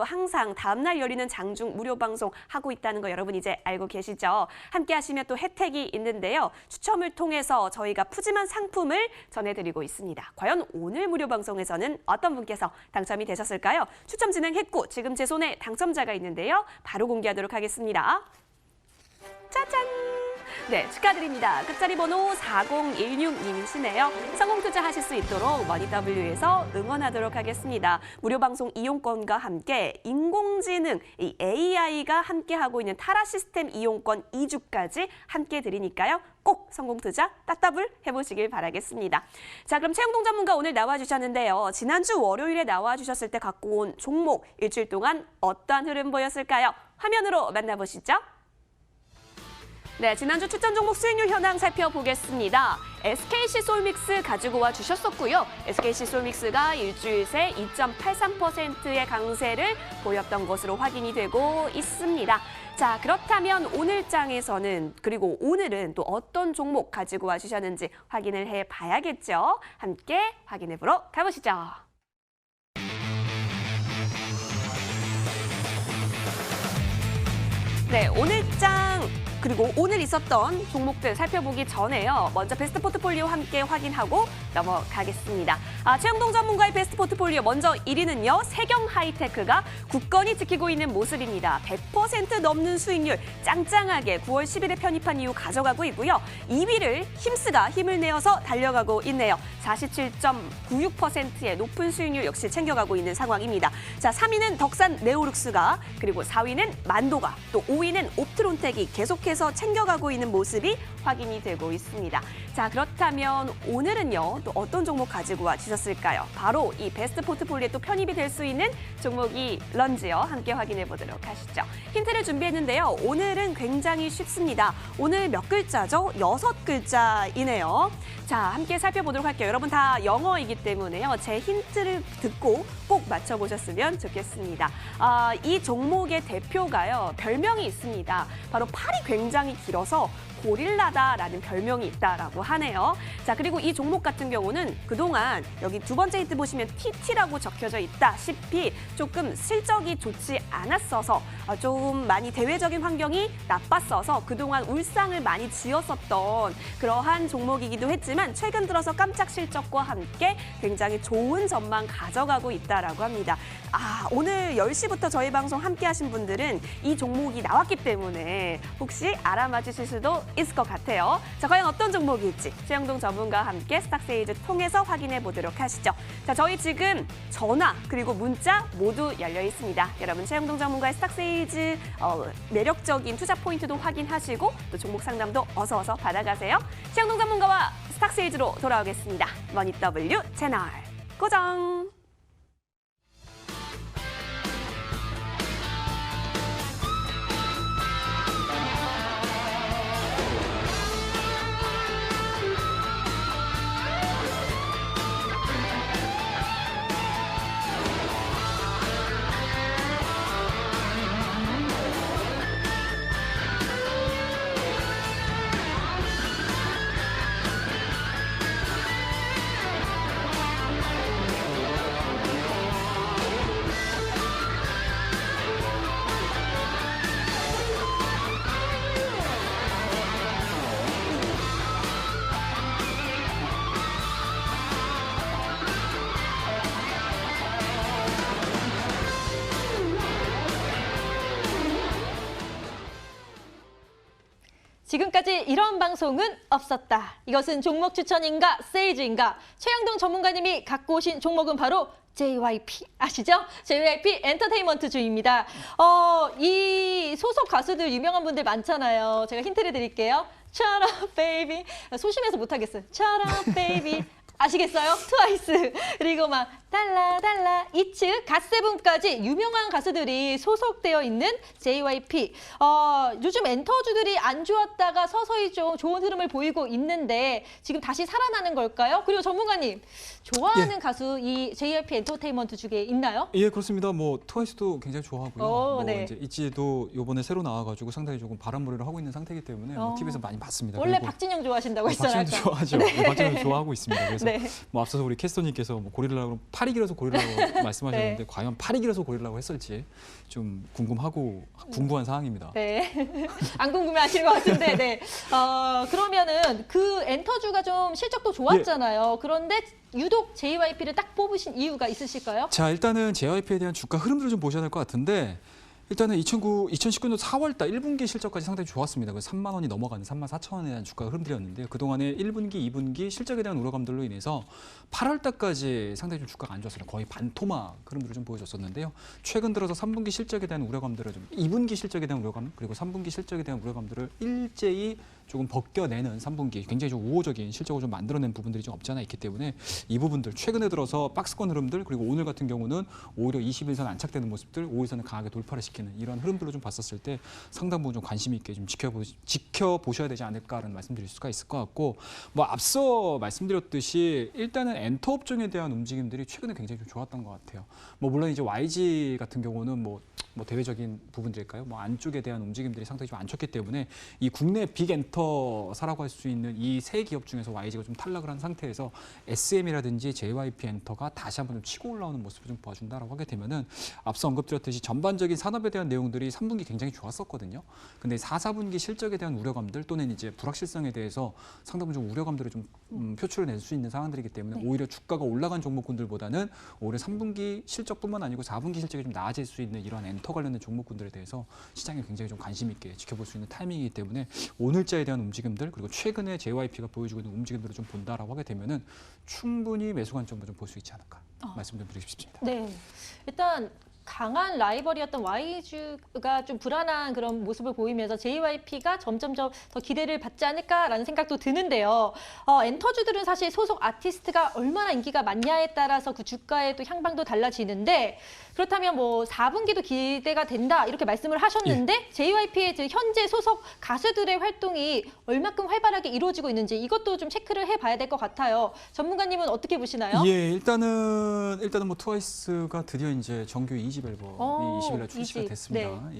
항상 다음날 열리는 장중 무료 방송 하고 있다는 거 여러분 이제 알고 계시죠? 함께 하시면 또 혜택이 있는데요. 추첨을 통해서 저희가 푸짐한 상품을 전해드리고 있습니다. 과연 오늘 무료 방송에서는 어떤 분께서 당첨이 되셨을까요? 추첨 진행했고 지금 제 손에 당첨자가 있는데요. 바로 공개하도록 하겠습니다. 짜잔! 네, 축하드립니다. 끝자리 번호 4016님이시네요. 성공 투자하실 수 있도록 머니W에서 응원하도록 하겠습니다. 무료 방송 이용권과 함께 인공지능, 이 AI가 함께하고 있는 타라 시스템 이용권 2주까지 함께 드리니까요. 꼭 성공 투자 따따블 해보시길 바라겠습니다. 자, 그럼 최영동 전문가 오늘 나와주셨는데요. 지난주 월요일에 나와주셨을 때 갖고 온 종목 일주일 동안 어떠한 흐름 보였을까요? 화면으로 만나보시죠. 네, 지난주 추천 종목 수익률 현황 살펴보겠습니다. SKC 솔믹스 가지고 와 주셨었고요. SKC 솔믹스가 일주일 새 2.83%의 강세를 보였던 것으로 확인이 되고 있습니다. 자, 그렇다면 오늘 장에서는 그리고 오늘은 또 어떤 종목 가지고 와 주셨는지 확인을 해봐야겠죠. 함께 확인해 보러 가보시죠. 네, 오늘 장 그리고 오늘 있었던 종목들 살펴보기 전에요. 먼저 베스트 포트폴리오 함께 확인하고 넘어가겠습니다. 최영동 전문가의 베스트 포트폴리오 먼저 1위는요. 세경 하이테크가 굳건히 지키고 있는 모습입니다. 100% 넘는 수익률 짱짱하게 9월 10일에 편입한 이후 가져가고 있고요. 2위를 힘스가 힘을 내어서 달려가고 있네요. 47.96%의 높은 수익률 역시 챙겨가고 있는 상황입니다. 자, 3위는 덕산 네오룩스가 그리고 4위는 만도가 또 5위는 옵트론텍이 계속해서 챙겨가고 있는 모습이 확인이 되고 있습니다. 자, 그렇다면 오늘은요. 또 어떤 종목 가지고 와 주셨을까요? 바로 이 베스트 포트폴리오에 또 편입이 될 수 있는 종목이 런지요. 함께 확인해 보도록 하시죠. 힌트를 준비했는데요. 오늘은 굉장히 쉽습니다. 오늘 몇 글자죠? 6글자이네요. 자, 함께 살펴보도록 할게요. 여러분 다 영어이기 때문에요. 제 힌트를 듣고 꼭 맞춰보셨으면 좋겠습니다. 이 종목의 대표가요. 별명이 있습니다. 바로 팔이 굉장히 길어서 고릴라다라는 별명이 있다라고 하네요. 자, 그리고 이 종목 같은 경우는 그동안 여기 두 번째 힌트 보시면 TT라고 적혀져 있다시피 조금 실적이 좋지 않았어서 좀 많이 대외적인 환경이 나빴어서 그동안 울상을 많이 지었었던 그러한 종목이기도 했지만 최근 들어서 깜짝 실적과 함께 굉장히 좋은 전망 가져가고 있다라고 합니다. 오늘 10시부터 저희 방송 함께 하신 분들은 이 종목이 나왔기 때문에 혹시 알아맞 주실 수도 있을 것 같아요. 자, 과연 어떤 종목일지 최영동 전문가와 함께 스탁세일즈 통해서 확인해 보도록 하시죠. 자, 저희 지금 전화 그리고 문자 모두 열려 있습니다. 여러분 최영동 전문가의 스탁세일즈 매력적인 투자 포인트도 확인하시고 또 종목 상담도 어서 받아가세요. 최영동 전문가와 스탁세일즈로 돌아오겠습니다. 머니W 채널 고정. 지금까지 이런 방송은 없었다. 이것은 종목 추천인가 세이즈인가? 최영동 전문가님이 갖고 오신 종목은 바로 JYP 아시죠? JYP 엔터테인먼트주입니다. 이 소속 가수들 유명한 분들 많잖아요. 제가 힌트를 드릴게요. Shut up, baby. 소심해서 못하겠어요. Shut up, baby. 아시겠어요? 트와이스. 그리고 막 달라 달라 이츠 갓세븐까지 유명한 가수들이 소속되어 있는 JYP. 요즘 엔터주들이 안 좋았다가 서서히 좀 좋은 흐름을 보이고 있는데 지금 다시 살아나는 걸까요? 그리고 전문가님 좋아하는 가수 이 JYP 엔터테인먼트 중에 있나요? 예, 그렇습니다. 뭐 트와이스도 굉장히 좋아하고요. 뭐 네. 이제 있지도 이번에 새로 나와가지고 상당히 조금 바람몰이를 하고 있는 상태이기 때문에 뭐 TV에서 많이 봤습니다. 원래 그리고 박진영 좋아하신다고 했잖아요. 박진영도 좋아하죠. 네. 박진영도 좋아하고 있습니다. 그래서 네. 뭐 앞서서 우리 캐스터님께서 뭐 고릴라로 팔이 길어서 고릴라고 말씀하셨는데 네. 과연 팔이 길어서 고릴라고 했을지 좀 궁금한 사항입니다. 네. 안 궁금해하실 것 같은데, 네. 그러면은 그 엔터주가 좀 실적도 좋았잖아요. 그런데 유독 JYP를 딱 뽑으신 이유가 있으실까요? 자, 일단은 JYP에 대한 주가 흐름들을 좀 보셔야 될 것 같은데 일단은 2019년 4월달 1분기 실적까지 상당히 좋았습니다. 그래서 3만 원이 넘어가는 3만 4천 원에 대한 주가 흐름들이었는데요. 그동안에 1분기, 2분기 실적에 대한 우려감들로 인해서 8월달까지 상당히 좀 주가가 안 좋았어요. 거의 반토막 흐름들을 좀 보여줬었는데요. 최근 들어서 3분기 실적에 대한 우려감들을 2분기 실적에 대한 우려감 그리고 3분기 실적에 대한 우려감들을 일제히 조금 벗겨내는 3분기 굉장히 좀 우호적인 실적을 좀 만들어낸 부분들이 좀 없지 않아 있기 때문에 이 부분들 최근에 들어서 박스권 흐름들 그리고 오늘 같은 경우는 오히려 21선 안착되는 모습들 5일선을 강하게 돌파를 시키는 이런 흐름들을 좀 봤었을 때 상당 부분 좀 관심 있게 좀 지켜보셔야 되지 않을까라는 말씀드릴 수가 있을 것 같고 뭐 앞서 말씀드렸듯이 일단은 엔터 업종에 대한 움직임들이 최근에 굉장히 좀 좋았던 것 같아요. 뭐 물론 이제 YG 같은 경우는 뭐 대외적인 부분들일까요? 뭐 안쪽에 대한 움직임들이 상당히 좀 안 좋기 때문에 이 국내 빅 엔터사라고 할 수 있는 이 세 기업 중에서 YG가 좀 탈락을 한 상태에서 SM이라든지 JYP 엔터가 다시 한번 좀 치고 올라오는 모습을 좀 보여준다라고 하게 되면은 앞서 언급드렸듯이 전반적인 산업에 대한 내용들이 3분기 굉장히 좋았었거든요. 근데 4, 4분기 실적에 대한 우려감들 또는 이제 불확실성에 대해서 상당히 좀 우려감들을 좀 표출을 낼 수 있는 상황들이기 때문에 오히려 주가가 올라간 종목군들보다는 오히려 3분기 실적뿐만 아니고 4분기 실적이 좀 나아질 수 있는 이러한 엔터 관련된 종목군들에 대해서 시장에 굉장히 좀 관심 있게 지켜볼 수 있는 타이밍이기 때문에 오늘자에 대한 움직임들 그리고 최근에 JYP가 보여주고 있는 움직임들을 좀 본다라고 하게 되면은 충분히 매수 관점으로 좀 볼 수 있지 않을까 말씀 좀 드리고 싶습니다. 네. 일단 강한 라이벌이었던 YG가 좀 불안한 그런 모습을 보이면서 JYP가 점점점 더 기대를 받지 않을까라는 생각도 드는데요. 엔터주들은 사실 소속 아티스트가 얼마나 인기가 많냐에 따라서 그 주가의 또 향방도 달라지는데 그렇다면 뭐 4분기도 기대가 된다 이렇게 말씀을 하셨는데 JYP의 현재 소속 가수들의 활동이 얼마큼 활발하게 이루어지고 있는지 이것도 좀 체크를 해봐야 될 것 같아요. 전문가님은 어떻게 보시나요? 예, 일단은 뭐 트와이스가 드디어 이제 정규 2집 앨범이 20일날 출시가 2집. 됐습니다.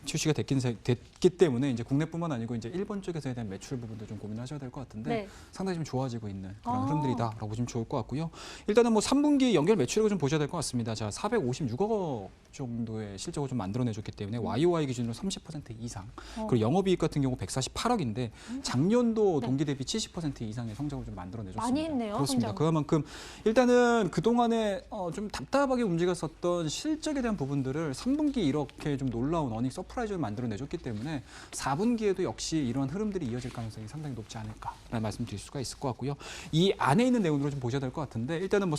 출시가 됐기 때문에 이제 국내뿐만 아니고 이제 일본 쪽에서에 대한 매출 부분도 좀 고민하셔야 될 것 같은데 네. 상당히 좀 좋아지고 있는 그런 흐름들이다라고 보시면 좋을 것 같고요. 일단은 뭐 3분기 연결 매출액을 좀 보셔야 될 것 같습니다. 자, 456억 원 정도의 실적을 좀 만들어내줬기 때문에 YOY 기준으로 30% 이상 그리고 영업이익 같은 경우 148억인데 작년도 동기 대비 70% 이상의 성적을 좀 만들어내줬습니다. 많이 했네요, 그렇습니다. 성장. 그만큼 일단은 그동안에 좀 답답하게 움직였었던 실적에 대한 부분들을 3분기 이렇게 좀 놀라운 어닝 서프라이즈를 만들어내줬기 때문에 4분기에도 역시 이러한 흐름들이 이어질 가능성이 상당히 높지 않을까라는 말씀드릴 수가 있을 것 같고요. 이 안에 있는 내용들을 좀 보셔야 될 것 같은데 일단은 뭐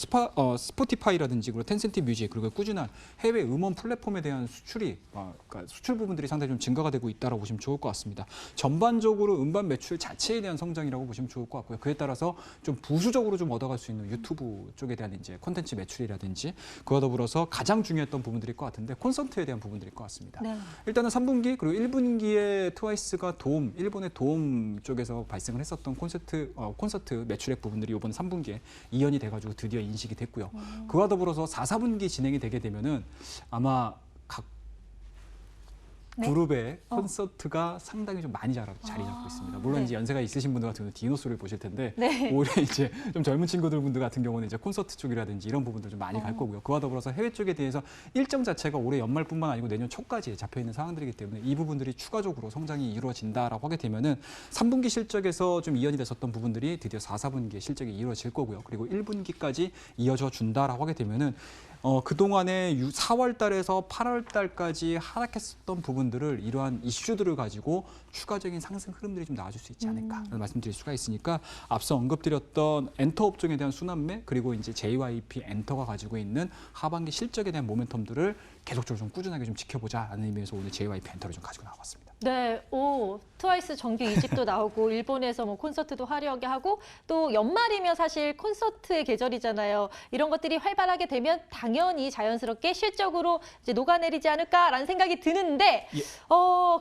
스포티파이라든지 그리고 텐센트 뮤직 그리고 꾸준한 해외 음원 플랫폼에 대한 수출이 그러니까 수출 부분들이 상당히 좀 증가가 되고 있다라고 보시면 좋을 것 같습니다. 전반적으로 음반 매출 자체에 대한 성장이라고 보시면 좋을 것 같고요. 그에 따라서 좀 부수적으로 좀 얻어갈 수 있는 유튜브 쪽에 대한 이제 콘텐츠 매출이라든지 그와 더불어서 가장 중요했던 부분들일 것 같은데 콘서트에 대한 부분들일 것 같습니다. 네. 일단은 3분기 그리고 1분기에 트와이스가 일본의 도움 쪽에서 발생을 했었던 콘서트 매출액 부분들이 이번 3분기에 이연이 돼가지고 드디어 인식이 됐고요. 그와 더불어서 4, 4분기 진행이 되게 되면은 아마 각 네? 그룹의 콘서트가 상당히 좀 많이 자리 잡고 있습니다. 물론 네. 이제 연세가 있으신 분들 같은 경우는 디노소를 보실 텐데 네. 오히려 이제 좀 젊은 친구들 같은 경우는 이제 콘서트 쪽이라든지 이런 부분들 좀 많이 갈 거고요. 그와 더불어서 해외 쪽에 대해서 일정 자체가 올해 연말뿐만 아니고 내년 초까지 잡혀 있는 상황들이기 때문에 이 부분들이 추가적으로 성장이 이루어진다라고 하게 되면은 3분기 실적에서 좀 이연이 됐었던 부분들이 드디어 4, 4분기에 실적이 이루어질 거고요. 그리고 1분기까지 이어져 준다라고 하게 되면은 그동안에 4월 달에서 8월 달까지 하락했었던 부분들을 이러한 이슈들을 가지고 추가적인 상승 흐름들이 좀 나와줄 수 있지 않을까라는 말씀드릴 수가 있으니까 앞서 언급드렸던 엔터 업종에 대한 순환매 그리고 이제 JYP 엔터가 가지고 있는 하반기 실적에 대한 모멘텀들을 계속적으로 좀 꾸준하게 좀 지켜보자라는 의미에서 오늘 JYP 엔터를 좀 가지고 나와봤습니다. 네, 트와이스 정규 2집도 나오고 일본에서 뭐 콘서트도 화려하게 하고 또 연말이면 사실 콘서트의 계절이잖아요. 이런 것들이 활발하게 되면 당연히 자연스럽게 실적으로 이제 녹아내리지 않을까라는 생각이 드는데 예.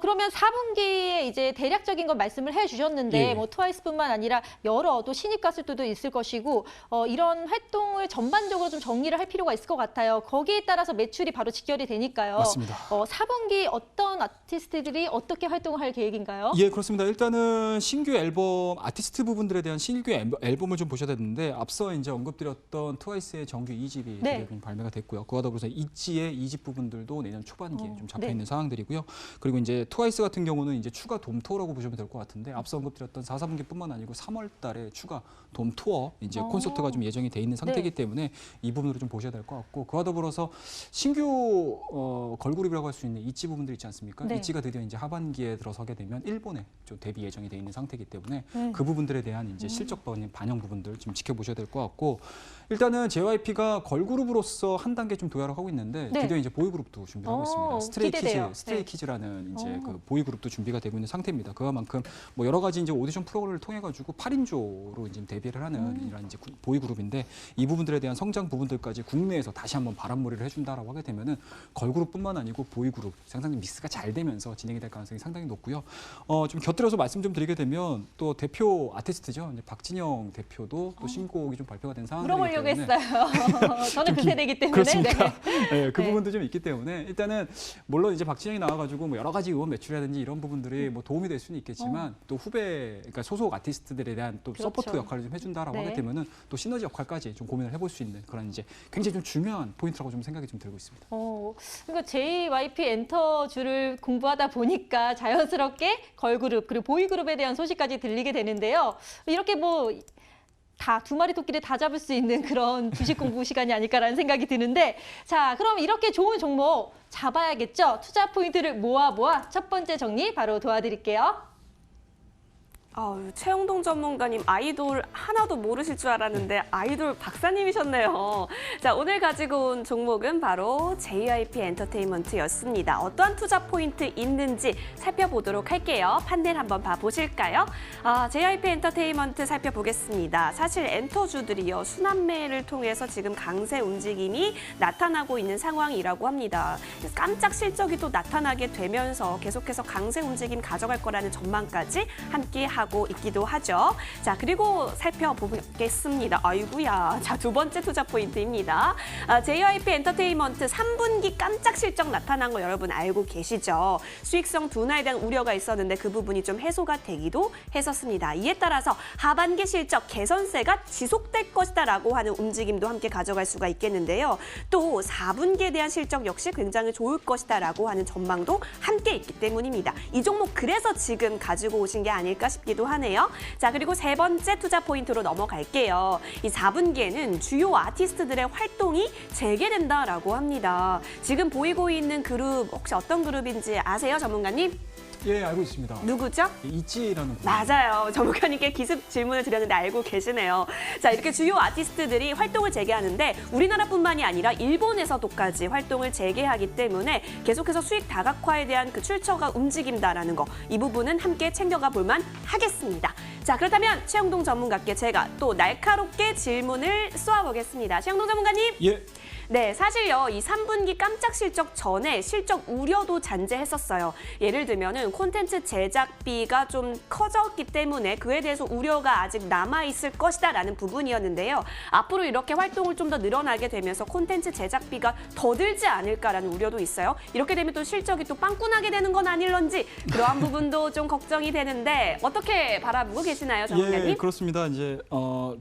그러면 4분기에 이제 대략적인 건 말씀을 해주셨는데 예. 뭐 트와이스뿐만 아니라 여러 또 신입 가수들도 있을 것이고 이런 활동을 전반적으로 좀 정리를 할 필요가 있을 것 같아요. 거기에 따라서 매출이 바로 직결이 되니까요. 맞습니다. 4분기 어떤 아티스트들이 어떻게 활동을 할 계획인가요? 예, 그렇습니다. 일단은 신규 앨범, 아티스트 부분들에 대한 신규 앨범을 좀 보셔야 되는데 앞서 이제 언급드렸던 트와이스의 정규 2집이 네. 발매가 됐고요. 그와 더불어서 있지의 2집 부분들도 내년 초반기에 좀 잡혀 네. 있는 상황들이고요. 그리고 이제 트와이스 같은 경우는 이제 추가 돔 투어라고 보시면 될 것 같은데 앞서 언급드렸던 4, 4분기뿐만 아니고 3월 달에 추가 돔 투어 이제 콘서트가 좀 예정이 돼 있는 상태이기 네. 때문에 이 부분으로 좀 보셔야 될 것 같고 그와 더불어서 신규 걸그룹이라고 할 수 있는 있지 부분들 있지 않습니까? 네. 있지가 드디어 이제 하반기에 들어서게 되면 일본에 좀 데뷔 예정이 돼 있는 상태이기 때문에 네. 그 부분들에 대한 이제 실적 반영 부분들 좀 지켜보셔야 될 것 같고 일단은 JYP가 걸그룹으로서 한 단계 좀 도약을 하고 있는데 네. 드디어 이제 보이그룹도 준비를 하고 있습니다. 기대돼요. 스트레이키즈라는 이제 오. 그 보이그룹도 준비가 되고 있는 상태입니다. 그만큼 뭐 여러 가지 이제 오디션 프로그램을 통해 가지고 8인조로 이제 데뷔를 하는 이런 이제 보이그룹인데 이 부분들에 대한 성장 부분들까지 국내에서 다시 한번 바람몰이를 해준다라고 하게 되면은 걸그룹뿐만 아니고 보이그룹 상당히 믹스가 잘 되면서 진행이 될 가능성이 상당히 높고요. 좀 곁들여서 말씀 좀 드리게 되면 또 대표 아티스트죠. 이제 박진영 대표도 또 신곡이 좀 발표가 된 상황이기 때문에 물어보려고 했어요. 저는 그 세대이기 때문에. 그렇습니까? 네, 그 네. 부분도 좀 있기 때문에 일단은 물론 이제 박진영이 나와가지고 뭐 여러 가지 의원 매출이라든지 이런 부분들이 뭐 도움이 될 수는 있겠지만 또 후배, 그러니까 소속 아티스트들에 대한 또 그렇죠. 서포트 역할을 좀 해준다라고 네. 하게 되면은 또 시너지 역할까지 좀 고민을 해볼 수 있는 그런 이제 굉장히 좀 중요한 포인트라고 좀 생각이 좀 들고 있습니다. 그러니까 JYP 엔터주를 공부하다 보니까 자연스럽게 걸그룹 그리고 보이그룹에 대한 소식까지 들리게 되는데요. 이렇게 뭐 다 두 마리 토끼를 다 잡을 수 있는 그런 주식 공부 시간이 아닐까라는 생각이 드는데 자, 그럼 이렇게 좋은 종목 잡아야겠죠? 투자 포인트를 모아 첫 번째 정리 바로 도와드릴게요. 최영동 전문가님 아이돌 하나도 모르실 줄 알았는데 아이돌 박사님이셨네요. 자, 오늘 가지고 온 종목은 바로 JYP 엔터테인먼트였습니다. 어떠한 투자 포인트 있는지 살펴보도록 할게요. 판넬 한번 봐보실까요? JYP 엔터테인먼트 살펴보겠습니다. 사실 엔터주들이요, 순환매를 통해서 지금 강세 움직임이 나타나고 있는 상황이라고 합니다. 깜짝 실적이 또 나타나게 되면서 계속해서 강세 움직임 가져갈 거라는 전망까지 함께 하고 있기도 하죠. 자, 그리고 살펴보겠습니다. 아이고야. 자, 두 번째 투자 포인트입니다. JYP 엔터테인먼트 3분기 깜짝 실적 나타난 거 여러분 알고 계시죠? 수익성 둔화에 대한 우려가 있었는데 그 부분이 좀 해소가 되기도 했었습니다. 이에 따라서 하반기 실적 개선세가 지속될 것이다라고 하는 움직임도 함께 가져갈 수가 있겠는데요. 또 4분기에 대한 실적 역시 굉장히 좋을 것이다라고 하는 전망도 함께 있기 때문입니다. 이 종목 그래서 지금 가지고 오신 게 아닐까 싶기도 하네요. 자, 그리고 세 번째 투자 포인트로 넘어갈게요. 이 4분기에는 주요 아티스트들의 활동이 재개된다라고 합니다. 지금 보이고 있는 그룹 혹시 어떤 그룹인지 아세요, 전문가님? 예, 알고 있습니다. 누구죠? 있지라는 그룹. 맞아요. 전문가님께 기습 질문을 드렸는데 알고 계시네요. 자, 이렇게 주요 아티스트들이 활동을 재개하는데 우리나라뿐만이 아니라 일본에서도까지 활동을 재개하기 때문에 계속해서 수익 다각화에 대한 그 출처가 움직인다라는 거, 이 부분은 함께 챙겨가 볼만 하겠습니다. 자, 그렇다면 최영동 전문가께 제가 또 날카롭게 질문을 쏘아보겠습니다. 최영동 전문가님. 예. 네, 사실요, 이 3분기 깜짝 실적 전에 실적 우려도 잔재했었어요. 예를 들면은 콘텐츠 제작비가 좀 커졌기 때문에 그에 대해서 우려가 아직 남아있을 것이다라는 부분이었는데요. 앞으로 이렇게 활동을 좀 더 늘어나게 되면서 콘텐츠 제작비가 더 들지 않을까라는 우려도 있어요. 이렇게 되면 또 실적이 또 빵꾸나게 되는 건 아닐런지 그러한 부분도 좀 걱정이 되는데 어떻게 바라보고 계시나요, 전문가님? 예, 그렇습니다. 이제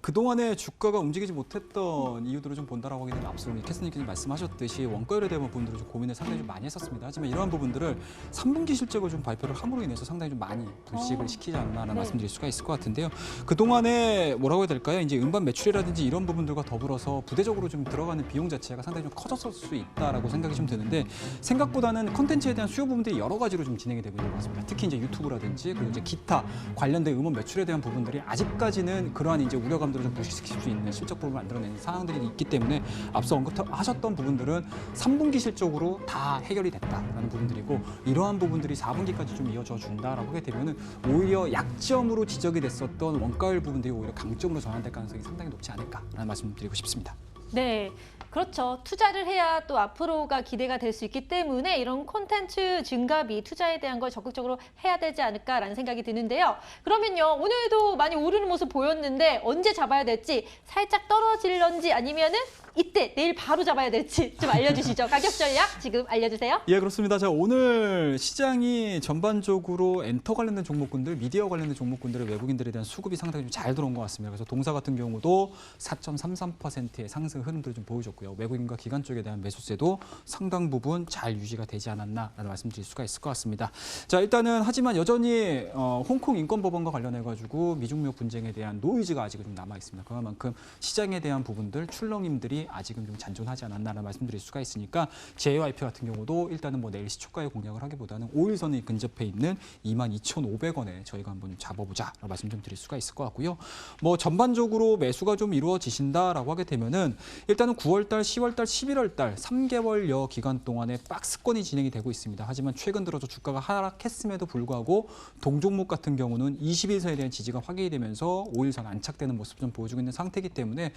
그동안에 주가가 움직이지 못했던 이유들을 좀 본다라고 하게 되면 앞서 캐스터님께서 말씀하셨듯이 원가율에 대한 부분들을 좀 고민을 상당히 좀 많이 했었습니다. 하지만 이러한 부분들을 3분기 실적을 좀 발표를 함으로 인해서 상당히 좀 많이 불식을 시키지 않나라는 네. 말씀드릴 수가 있을 것 같은데요. 그동안에 뭐라고 해야 될까요? 이제 음반 매출이라든지 이런 부분들과 더불어서 부대적으로 좀 들어가는 비용 자체가 상당히 좀 커졌을 수 있다라고 생각이 좀 드는데 생각보다는 컨텐츠에 대한 수요 부분들이 여러 가지로 좀 진행이 되고 있는 것 같습니다. 특히 이제 유튜브라든지 그리고 이제 기타 관련된 음원 매출에 대한 부분들이 아직까지는 그러한 이제 우려감들을 좀 불식시킬 수 있는 실적 부분을 만들어내는 상황들이 있기 때문에 앞서 언급하셨던 부분들은 3분기 실적으로 다 해결이 됐다라는 부분들이고 이러한 부분들이 4분기까지 좀 이어져 준다라고 하게 되면은 오히려 약점으로 지적이 됐었던 원가율 부분들이 오히려 강점으로 전환될 가능성이 상당히 높지 않을까라는 말씀드리고 싶습니다. 네, 그렇죠. 투자를 해야 또 앞으로가 기대가 될 수 있기 때문에 이런 콘텐츠 증가비 투자에 대한 걸 적극적으로 해야 되지 않을까라는 생각이 드는데요. 그러면요, 오늘도 많이 오르는 모습 보였는데 언제 잡아야 될지 살짝 떨어질런지 아니면은 이때 내일 바로 잡아야 될지 좀 알려주시죠. 가격 전략 지금 알려주세요. 예, 그렇습니다. 자, 오늘 시장이 전반적으로 엔터 관련된 종목군들, 미디어 관련된 종목군들의 외국인들에 대한 수급이 상당히 좀 잘 들어온 것 같습니다. 그래서 동사 같은 경우도 4.33%의 상승 흐름들을 좀 보여줬고요. 외국인과 기관 쪽에 대한 매수세도 상당 부분 잘 유지가 되지 않았나라는 말씀드릴 수가 있을 것 같습니다. 자, 일단은 하지만 여전히 홍콩 인권법원과 관련해가지고 미중미역 분쟁에 대한 노이즈가 아직은 좀 남아 있습니다. 그만큼 시장에 대한 부분들, 출렁임들이 아직은 좀 잔존하지 않았나라는 말씀드릴 수가 있으니까 JYP 같은 경우도 일단은 뭐 내일 시초가에 공략을 하기보다는 5일선이 근접해 있는 22,500원에 저희가 한번 좀 잡아보자라고 말씀 좀 드릴 수가 있을 것 같고요. 뭐 전반적으로 매수가 좀 이루어지신다라고 하게 되면은 일단은 9월달, 10월달, 11월달 3개월여 기간 동안에 박스권이 진행이 되고 있습니다. 하지만 최근 들어서 주가가 하락했음에도 불구하고 동종목 같은 경우는 21선에 대한 지지가 확인이 되면서 5일선 안착되는 모습 좀 보여주고 있는 상태이기 때문에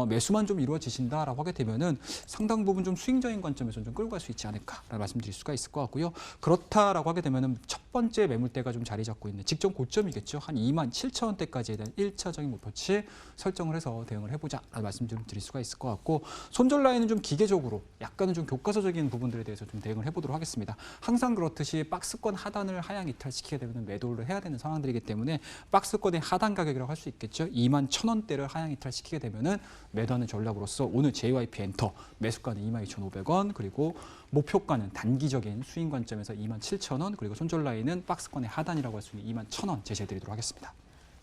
매수만 좀 이루어지신다라고 하게 되면은 상당 부분 좀 스윙적인 관점에서 좀 끌고 갈 수 있지 않을까라는 말씀드릴 수가 있을 것 같고요. 그렇다라고 하게 되면은 첫 번째 매물대가 좀 자리 잡고 있는 직전 고점이겠죠. 한 27,000원대까지에 대한 1차적인 목표치 설정을 해서 대응을 해보자라는 말씀 좀 드릴 수가 있을 것 같고 손절 라인은 좀 기계적으로 약간은 좀 교과서적인 부분들에 대해서 좀 대응을 해보도록 하겠습니다. 항상 그렇듯이 박스권 하단을 하향 이탈시키게 되면 매도를 해야 되는 상황들이기 때문에 박스권의 하단 가격이라고 할 수 있겠죠. 21,000원대를 하향 이탈시키게 되면은 매도하는 전략으로서 오늘 JYP 엔터 매수가는 22,500원 그리고 목표가는 단기적인 수익 관점에서 27,000원 그리고 손절 라인은 박스권의 하단이라고 할 수 있는 21,000원 제시해드리도록 하겠습니다.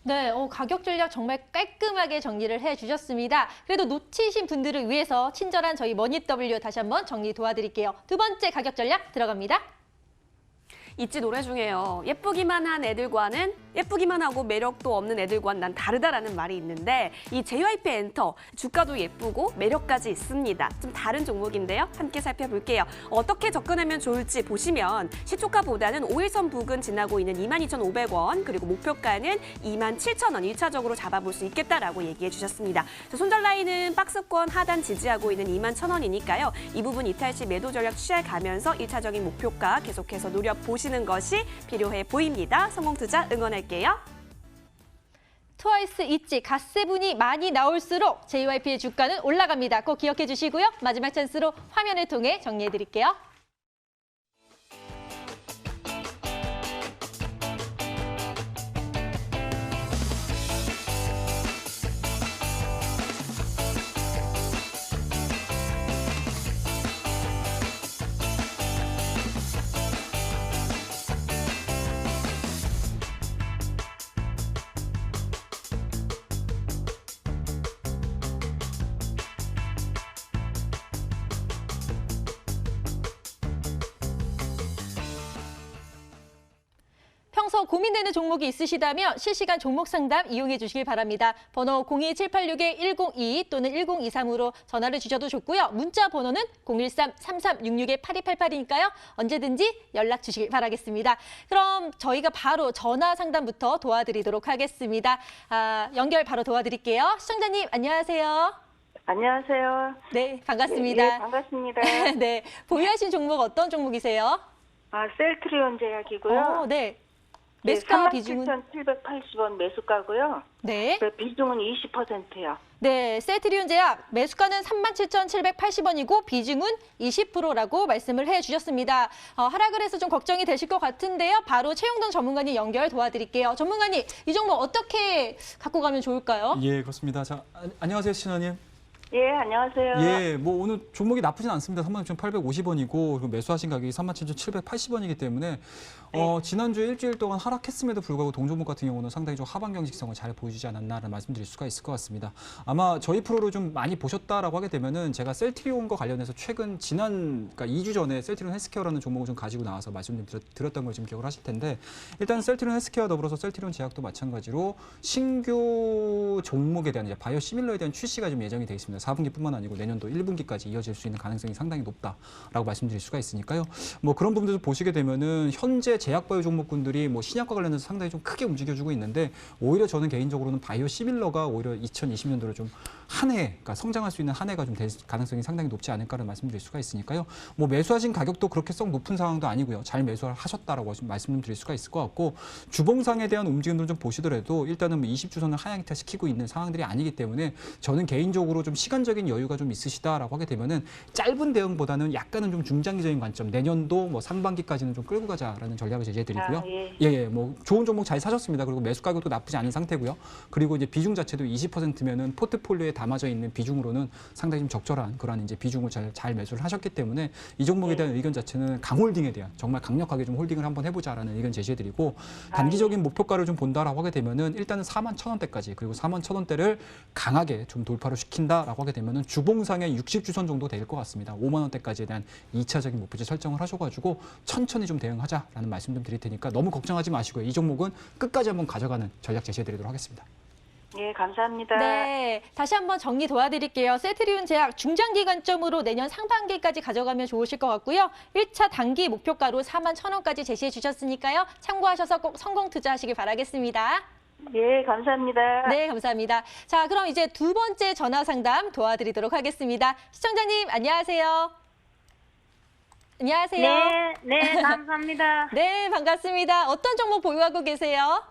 네, 가격 전략 정말 깔끔하게 정리를 해주셨습니다. 그래도 놓치신 분들을 위해서 친절한 저희 머니W 다시 한번 정리 도와드릴게요. 두 번째 가격 전략 들어갑니다. 있지 노래 중에요. 예쁘기만 한 애들과는 예쁘기만 하고 매력도 없는 애들과는 난 다르다라는 말이 있는데 이 JYP 엔터 주가도 예쁘고 매력까지 있습니다. 좀 다른 종목인데요. 함께 살펴볼게요. 어떻게 접근하면 좋을지 보시면 시초가보다는 5일선 부근 지나고 있는 22,500원 그리고 목표가는 27,000원 1차적으로 잡아볼 수 있겠다라고 얘기해 주셨습니다. 손절 라인은 박스권 하단 지지하고 있는 21,000원이니까요. 이 부분 이탈 시 매도 전략 취해가면서 1차적인 목표가 계속해서 노려보시는 것이 필요해 보입니다. 성공 투자 응원할게요. 트와이스 있지 갓세븐이 많이 나올수록 JYP의 주가는 올라갑니다. 꼭 기억해 주시고요. 마지막 찬스로 화면을 통해 정리해 드릴게요. 평소 고민되는 종목이 있으시다면 실시간 종목 상담 이용해 주시길 바랍니다. 번호 02786-102 또는 1023으로 전화를 주셔도 좋고요. 문자 번호는 013-3366-8288이니까요. 언제든지 연락 주시길 바라겠습니다. 그럼 저희가 바로 전화 상담부터 도와드리도록 하겠습니다. 연결 바로 도와드릴게요. 시청자님 안녕하세요. 안녕하세요. 네, 반갑습니다. 네, 반갑습니다. 네, 보유하신 종목 어떤 종목이세요? 셀트리온 제약이고요. 네. 매수가 비중은 37,780원 매수가고요. 네. 그 비중은 20%요. 네, 셀트리온 제약 매수가는 37,780원이고 비중은 20%라고 말씀을 해주셨습니다. 하락을 해서 좀 걱정이 되실 것 같은데요. 바로 최용돈 전문가님 연결 도와드릴게요. 전문가님, 이 종목 어떻게 갖고 가면 좋을까요? 예, 그렇습니다. 자, 안녕하세요, 신원님. 예, 안녕하세요. 예, 뭐 오늘 종목이 나쁘진 않습니다. 36,850원이고 그리고 매수하신 가격이 37,780원이기 때문에 지난주에 일주일 동안 하락했음에도 불구하고 동종목 같은 경우는 상당히 좀 하방 경직성을 잘 보여주지 않았나라는 말씀드릴 수가 있을 것 같습니다. 아마 저희 프로를 좀 많이 보셨다라고 하게 되면은 제가 셀트리온과 관련해서 최근 그러니까 2주 전에 셀트리온 헬스케어라는 종목을 좀 가지고 나와서 말씀 좀 드렸던 걸 지금 기억을 하실 텐데 일단 셀트리온 헬스케어와 더불어서 셀트리온 제약도 마찬가지로 신규 종목에 대한 이제 바이오 시밀러에 대한 출시가 좀 예정이 되어 있습니다. 4분기뿐만 아니고 내년도 1분기까지 이어질 수 있는 가능성이 상당히 높다라고 말씀드릴 수가 있으니까요. 뭐 그런 부분들 보시게 되면은 현재 제약바이오 종목군들이 뭐 신약과 관련해서 상당히 좀 크게 움직여주고 있는데 오히려 저는 개인적으로는 바이오 시밀러가 오히려 2020년도를 좀 한 해, 그러니까 성장할 수 있는 한 해가 좀 될 가능성이 상당히 높지 않을까라는 말씀드릴 수가 있으니까요. 뭐 매수하신 가격도 그렇게 썩 높은 상황도 아니고요. 잘 매수하셨다라고 말씀 좀 드릴 수가 있을 것 같고 주봉상에 대한 움직임들을 좀 보시더라도 일단은 뭐 20주선을 하향타 시키고 있는 상황들이 아니기 때문에 저는 개인적으로 좀 시간적인 여유가 좀 있으시다라고 하게 되면은 짧은 대응보다는 약간은 좀 중장기적인 관점 내년도 뭐 상반기까지는 좀 끌고 가자라는 전략을 제시해드리고요. 뭐 좋은 종목 잘 사셨습니다. 그리고 매수 가격도 나쁘지 않은 상태고요. 그리고 이제 비중 자체도 20%면은 포트폴리오에 담아져 있는 비중으로는 상당히 좀 적절한 그런 이제 비중을 잘 매수를 하셨기 때문에 이 종목에 대한 의견 자체는 강홀딩에 대한 정말 강력하게 좀 홀딩을 한번 해보자라는 의견 제시해드리고 단기적인 목표가를 좀 본다라고 하게 되면은 일단은 41,000원대까지 그리고 41,000원대를 강하게 좀 돌파를 시킨다라고 하게 되면은 주봉상의 60주선 정도 될 것 같습니다. 5만 원대까지에 대한 2차적인 목표치 설정을 하셔가지고 천천히 좀 대응하자라는 말씀 좀 드릴 테니까 너무 걱정하지 마시고요. 이 종목은 끝까지 한번 가져가는 전략 제시해드리도록 하겠습니다. 예, 감사합니다. 네, 다시 한번 정리 도와드릴게요. 셀트리온 제약 중장기 관점으로 내년 상반기까지 가져가면 좋으실 것 같고요. 1차 단기 목표가로 41,000원까지 제시해 주셨으니까요. 참고하셔서 꼭 성공 투자하시길 바라겠습니다. 예, 감사합니다. 네, 감사합니다. 자, 그럼 이제 두 번째 전화 상담 도와드리도록 하겠습니다. 시청자님, 안녕하세요. 안녕하세요. 네, 감사합니다. 네, 반갑습니다. 어떤 종목 보유하고 계세요?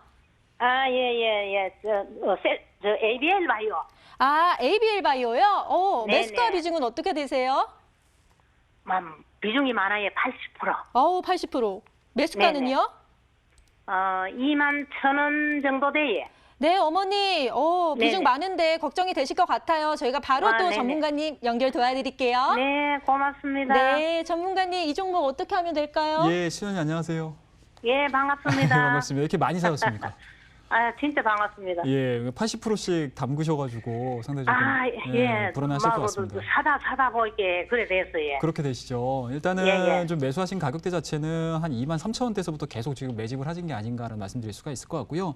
예. 저 ABL 바이오. 아, ABL 바이오요? 네네. 매수가 비중은 어떻게 되세요? 비중이 많아요. 80%. 80%. 매수가는요? 21,000원 정도 돼요. 네, 어머니, 비중 네네. 많은데 걱정이 되실 것 같아요. 저희가 바로 또 네네. 전문가님 연결 도와드릴게요. 네, 고맙습니다. 네, 전문가님 이 종목 어떻게 하면 될까요? 예, 시연이 안녕하세요. 예, 반갑습니다. 반갑습니다. 이렇게 많이 사셨습니까? 진짜 반갑습니다. 예, 80%씩 담그셔가지고 상당히 좀 불안하실 것 같습니다. 사다 보이게 그래 됐어요. 그렇게 되시죠. 일단은 예. 좀 매수하신 가격대 자체는 한 23,000원대에서부터 계속 지금 매집을 하신 게 아닌가라는 말씀드릴 수가 있을 것 같고요.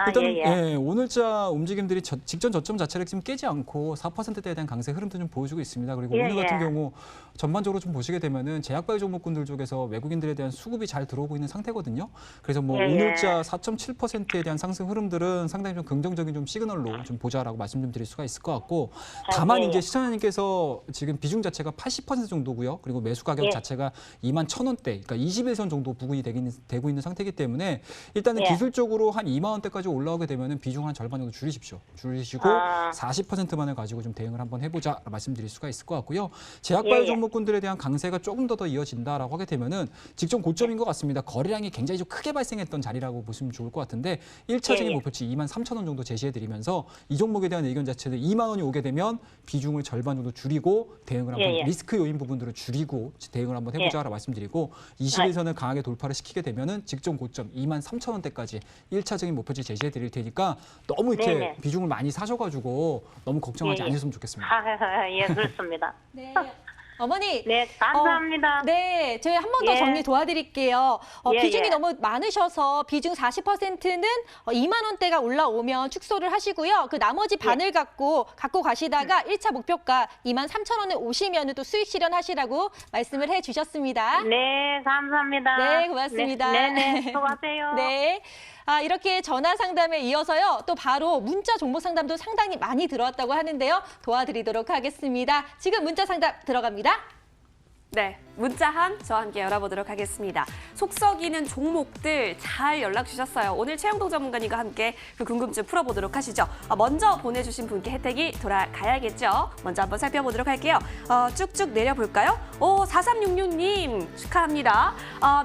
일단은 오늘자 움직임들이 직전 저점 자체를 지금 깨지 않고 4%대에 대한 강세 흐름도 좀 보여주고 있습니다. 그리고 오늘 같은 경우 전반적으로 좀 보시게 되면은 제약바이오 종목군들 쪽에서 외국인들에 대한 수급이 잘 들어오고 있는 상태거든요. 그래서 뭐 오늘자 4.7%에 대한 상승 흐름들은 상당히 좀 긍정적인 좀 시그널로 좀 보자라고 말씀 좀 드릴 수가 있을 것 같고 다만 이제 시청자님께서 지금 비중 자체가 80% 정도고요. 그리고 매수 가격 자체가 21,000원대, 그러니까 21선 정도 부근이 되고 있는 상태이기 때문에 일단은 기술적으로 한 2만 원대까지 올라오게 되면은 비중 한 절반 정도 줄이십시오. 줄이시고 40%만을 가지고 좀 대응을 한번 해보자 말씀드릴 수가 있을 것 같고요. 제약바이오 종목군들에 대한 강세가 조금 더 이어진다라고 하게 되면은 직전 고점인 것 같습니다. 거래량이 굉장히 좀 크게 발생했던 자리라고 보시면 좋을 것 같은데 1차적인 목표치 23,000원 정도 제시해드리면서 이 종목에 대한 의견 자체도 2만 원이 오게 되면 비중을 절반 정도 줄이고 대응을 한번 리스크 요인 부분들을 줄이고 대응을 한번 해보자라고 말씀드리고 21선을 강하게 돌파를 시키게 되면은 직전 고점 23,000원대까지 1차적인 목표치 제시해드릴 테니까 너무 이렇게 비중을 많이 사셔가지고 너무 걱정하지 않으셨으면 좋겠습니다. 예, 그렇습니다. 네. 어머니. 네, 감사합니다. 네, 저희 한 번 더 정리 도와드릴게요. 비중이 예. 너무 많으셔서 비중 40%는 2만 원대가 올라오면 축소를 하시고요. 그 나머지 반을 갖고 가시다가 1차 목표가 23,000원에 오시면 또 수익 실현하시라고 말씀을 해주셨습니다. 네, 감사합니다. 네, 고맙습니다. 네, 수고하세요. 네. 이렇게 전화 상담에 이어서요. 또 바로 문자 종목 상담도 상당히 많이 들어왔다고 하는데요. 도와드리도록 하겠습니다. 지금 문자 상담 들어갑니다. 네, 문자함 저와 함께 열어보도록 하겠습니다. 속 썩이는 종목들 잘 연락 주셨어요. 오늘 최영동 전문가님과 함께 그 궁금증 풀어보도록 하시죠. 먼저 보내주신 분께 혜택이 돌아가야겠죠. 먼저 한번 살펴보도록 할게요. 쭉쭉 내려볼까요? 4366님 축하합니다.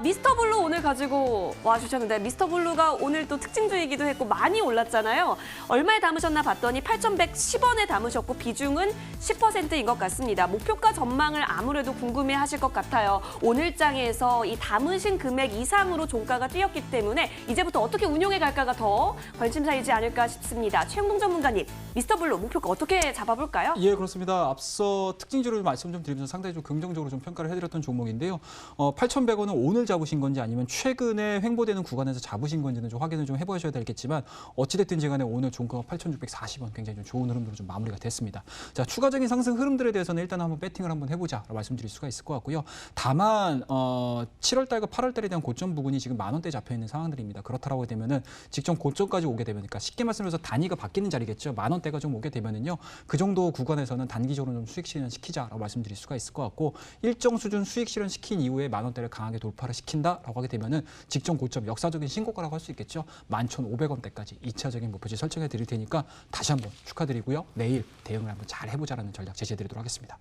미스터블루 오늘 가지고 와주셨는데 미스터블루가 오늘 또 특징주이기도 했고 많이 올랐잖아요. 얼마에 담으셨나 봤더니 8,110원에 담으셨고 비중은 10%인 것 같습니다. 목표가 전망을 아무래도 궁금해하실 것 같아요. 오늘 장에서 이 담으신 금액 이상으로 종가가 뛰었기 때문에 이제부터 어떻게 운용해 갈까가 더 관심사이지 않을까 싶습니다. 최영동 전문가님, 미스터블루 목표가 어떻게 잡아볼까요? 예, 그렇습니다. 앞서 특징주를 말씀 좀 드리면서 상당히 좀 긍정적으로 좀 평가를 해드렸던 종목인데요. 8,100원은 오늘 잡으신 건지 아니면 최근에 횡보되는 구간에서 잡으신 건지는 좀 확인을 좀 해보셔야 되겠지만 어찌됐든지 간에 오늘 종가가 8,640원 굉장히 좀 좋은 흐름으로 좀 마무리가 됐습니다. 자, 추가적인 상승 흐름들에 대해서는 일단 한번 배팅을 한번 해보자 말씀드릴 수가 있을 것 같고요. 다만 7월 달과 8월 달에 대한 고점 부근이 지금 10,000원대 잡혀 있는 상황들입니다. 그렇다라고 되면은 직전 고점까지 오게 되면, 그러니까 쉽게 말씀드려서 단위가 바뀌는 자리겠죠. 10,000원대가 좀 오게 되면은요, 그 정도 구간에서는 단기적으로 좀 수익 실현시키자라고 말씀드릴 수가 있을 것 같고, 일정 수준 수익 실현시킨 이후에 10,000원대를 강하게 돌파를 시킨다라고 하게 되면은 직전 고점 역사적인 신고가라고 할 수 있겠죠. 11,500원대까지 2차적인 목표치 설정해 드릴 테니까 다시 한번 축하드리고요. 내일 대응을 한번 잘 해보자라는 전략 제시해 드리도록 하겠습니다.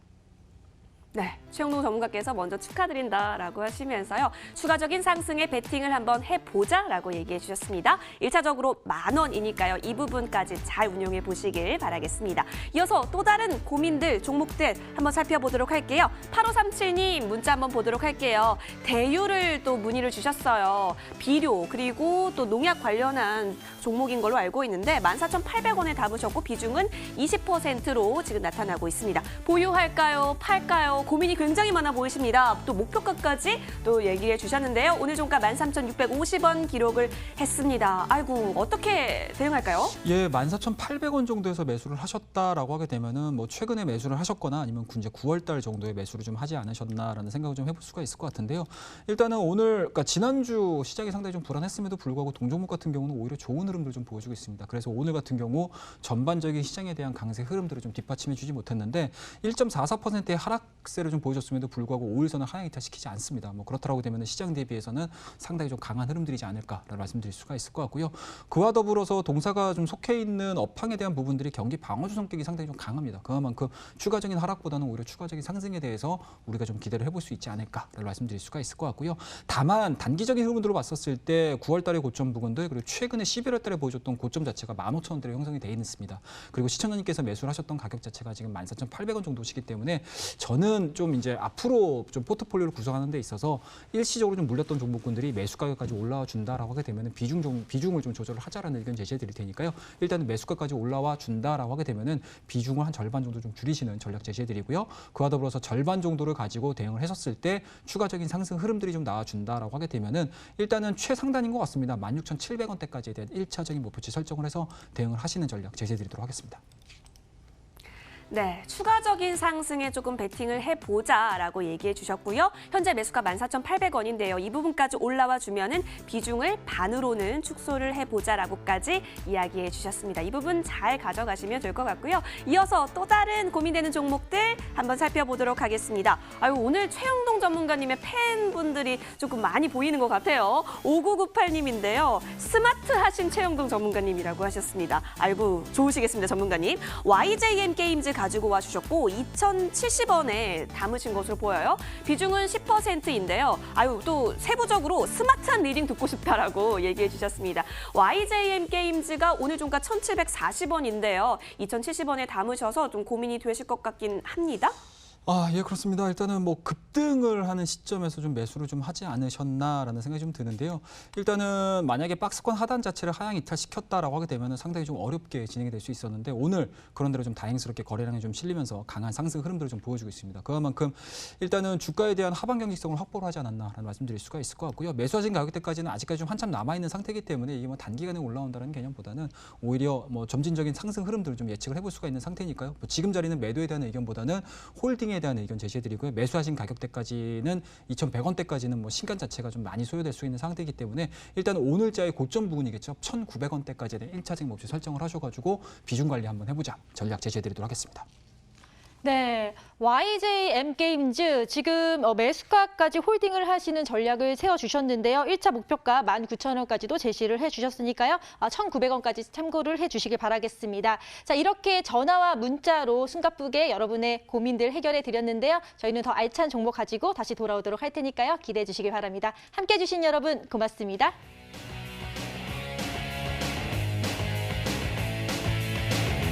네, 최영동 전문가께서 먼저 축하드린다라고 하시면서요. 추가적인 상승에 베팅을 한번 해보자라고 얘기해 주셨습니다. 1차적으로 10,000원이니까요. 이 부분까지 잘 운용해 보시길 바라겠습니다. 이어서 또 다른 고민들, 종목들 한번 살펴보도록 할게요. 8537님 문자 한번 보도록 할게요. 대유를 또 문의를 주셨어요. 비료 그리고 또 농약 관련한 종목인 걸로 알고 있는데 14,800원에 담으셨고 비중은 20%로 지금 나타나고 있습니다. 보유할까요? 팔까요? 고민이 굉장히 많아 보이십니다. 또 목표가까지 또 얘기해 주셨는데요. 오늘 종가 13,650원 기록을 했습니다. 아이고, 어떻게 대응할까요? 예, 14,800원 정도에서 매수를 하셨다라고 하게 되면은 뭐 최근에 매수를 하셨거나 아니면 이제 9월 달 정도에 매수를 좀 하지 않으셨나라는 생각을 좀 해볼 수가 있을 것 같은데요. 일단은 오늘, 그러니까 지난주 시장이 상당히 좀 불안했음에도 불구하고 동종목 같은 경우는 오히려 좋은 흐름들을 좀 보여주고 있습니다. 그래서 오늘 같은 경우 전반적인 시장에 대한 강세 흐름들을 좀 뒷받침해 주지 못했는데 1.44%의 하락세를 좀 보여줬음에도 불구하고 5일선을 하향 이탈시키지 않습니다. 뭐 그렇다라고 되면 시장 대비해서는 상당히 좀 강한 흐름들이지 않을까라는 말씀드릴 수가 있을 것 같고요. 그와 더불어서 동사가 좀 속해 있는 업황에 대한 부분들이 경기 방어주 성격이 상당히 좀 강합니다. 그만큼 추가적인 하락보다는 오히려 추가적인 상승에 대해서 우리가 좀 기대를 해볼 수 있지 않을까라는 말씀드릴 수가 있을 것 같고요. 다만 단기적인 흐름들로 봤었을 때 9월 달의 고점 부근들 그리고 최근에 11월 달에 보여줬던 고점 자체가 15,000원대로 형성이 돼 있습니다. 그리고 시청자님께서 매수를 하셨던 가격 자체가 지금 14,800원 정도시기 때문에 저는 좀 이제 앞으로 좀 포트폴리오를 구성하는 데 있어서 일시적으로 좀 물렸던 종목군들이 매수 가격까지 올라와 준다라고 하게 되면 비중을 좀 조절을 하자라는 의견 제시해 드릴 테니까요. 일단은 매수가까지 올라와 준다라고 하게 되면은 비중을 한 절반 정도 좀 줄이시는 전략 제시해 드리고요. 그와 더불어서 절반 정도를 가지고 대응을 했었을 때 추가적인 상승 흐름들이 좀 나와 준다라고 하게 되면은 일단은 최상단인 것 같습니다. 16,700원대까지에 대한 1차적인 목표치 설정을 해서 대응을 하시는 전략 제시해 드리도록 하겠습니다. 네, 추가적인 상승에 조금 베팅을 해보자라고 얘기해 주셨고요. 현재 매수가 14,800원인데요. 이 부분까지 올라와 주면은 비중을 반으로는 축소를 해보자라고까지 이야기해 주셨습니다. 이 부분 잘 가져가시면 될 것 같고요. 이어서 또 다른 고민되는 종목들 한번 살펴보도록 하겠습니다. 아유, 오늘 최영동 전문가님의 팬분들이 조금 많이 보이는 것 같아요. 5998님인데요. 스마트하신 최영동 전문가님이라고 하셨습니다. 아이고, 좋으시겠습니다, 전문가님. YJM 게임즈 가지고 와주셨고 2,070원에 담으신 것으로 보여요. 비중은 10%인데요. 아유, 또 세부적으로 스마트한 리딩 듣고 싶다라고 얘기해 주셨습니다. YJM 게임즈가 오늘 종가 1,740원인데요. 2,070원에 담으셔서 좀 고민이 되실 것 같긴 합니다. 예, 그렇습니다. 일단은 뭐 급등을 하는 시점에서 좀 매수를 좀 하지 않으셨나라는 생각이 좀 드는데요. 일단은 만약에 박스권 하단 자체를 하향 이탈시켰다라고 하게 되면 상당히 좀 어렵게 진행이 될 수 있었는데 오늘 그런 대로 좀 다행스럽게 거래량이 좀 실리면서 강한 상승 흐름들을 좀 보여주고 있습니다. 그만큼 일단은 주가에 대한 하방 경직성을 확보를 하지 않았나라는 말씀드릴 수가 있을 것 같고요. 매수하신 가격대까지는 아직까지 좀 한참 남아있는 상태이기 때문에 이게 뭐 단기간에 올라온다는 개념보다는 오히려 뭐 점진적인 상승 흐름들을 좀 예측을 해볼 수가 있는 상태니까요. 뭐 지금 자리는 매도에 대한 의견보다는 홀딩에 대한 의견 제시해드리고요. 매수하신 가격대까지는 2,100원대까지는 뭐 시간 자체가 좀 많이 소요될 수 있는 상태이기 때문에 일단 오늘자의 고점 부분이겠죠. 1,900원대까지에 대한 1차적인 목표 설정을 하셔가지고 비중 관리 한번 해보자 전략 제시해드리도록 하겠습니다. 네, YJM게임즈 지금 매수가까지 홀딩을 하시는 전략을 세워주셨는데요. 1차 목표가 19,000원까지도 제시를 해주셨으니까요. 1,900원까지 참고를 해주시길 바라겠습니다. 자, 이렇게 전화와 문자로 숨가쁘게 여러분의 고민들 해결해 드렸는데요. 저희는 더 알찬 종목 가지고 다시 돌아오도록 할 테니까요. 기대해 주시길 바랍니다. 함께해 주신 여러분 고맙습니다.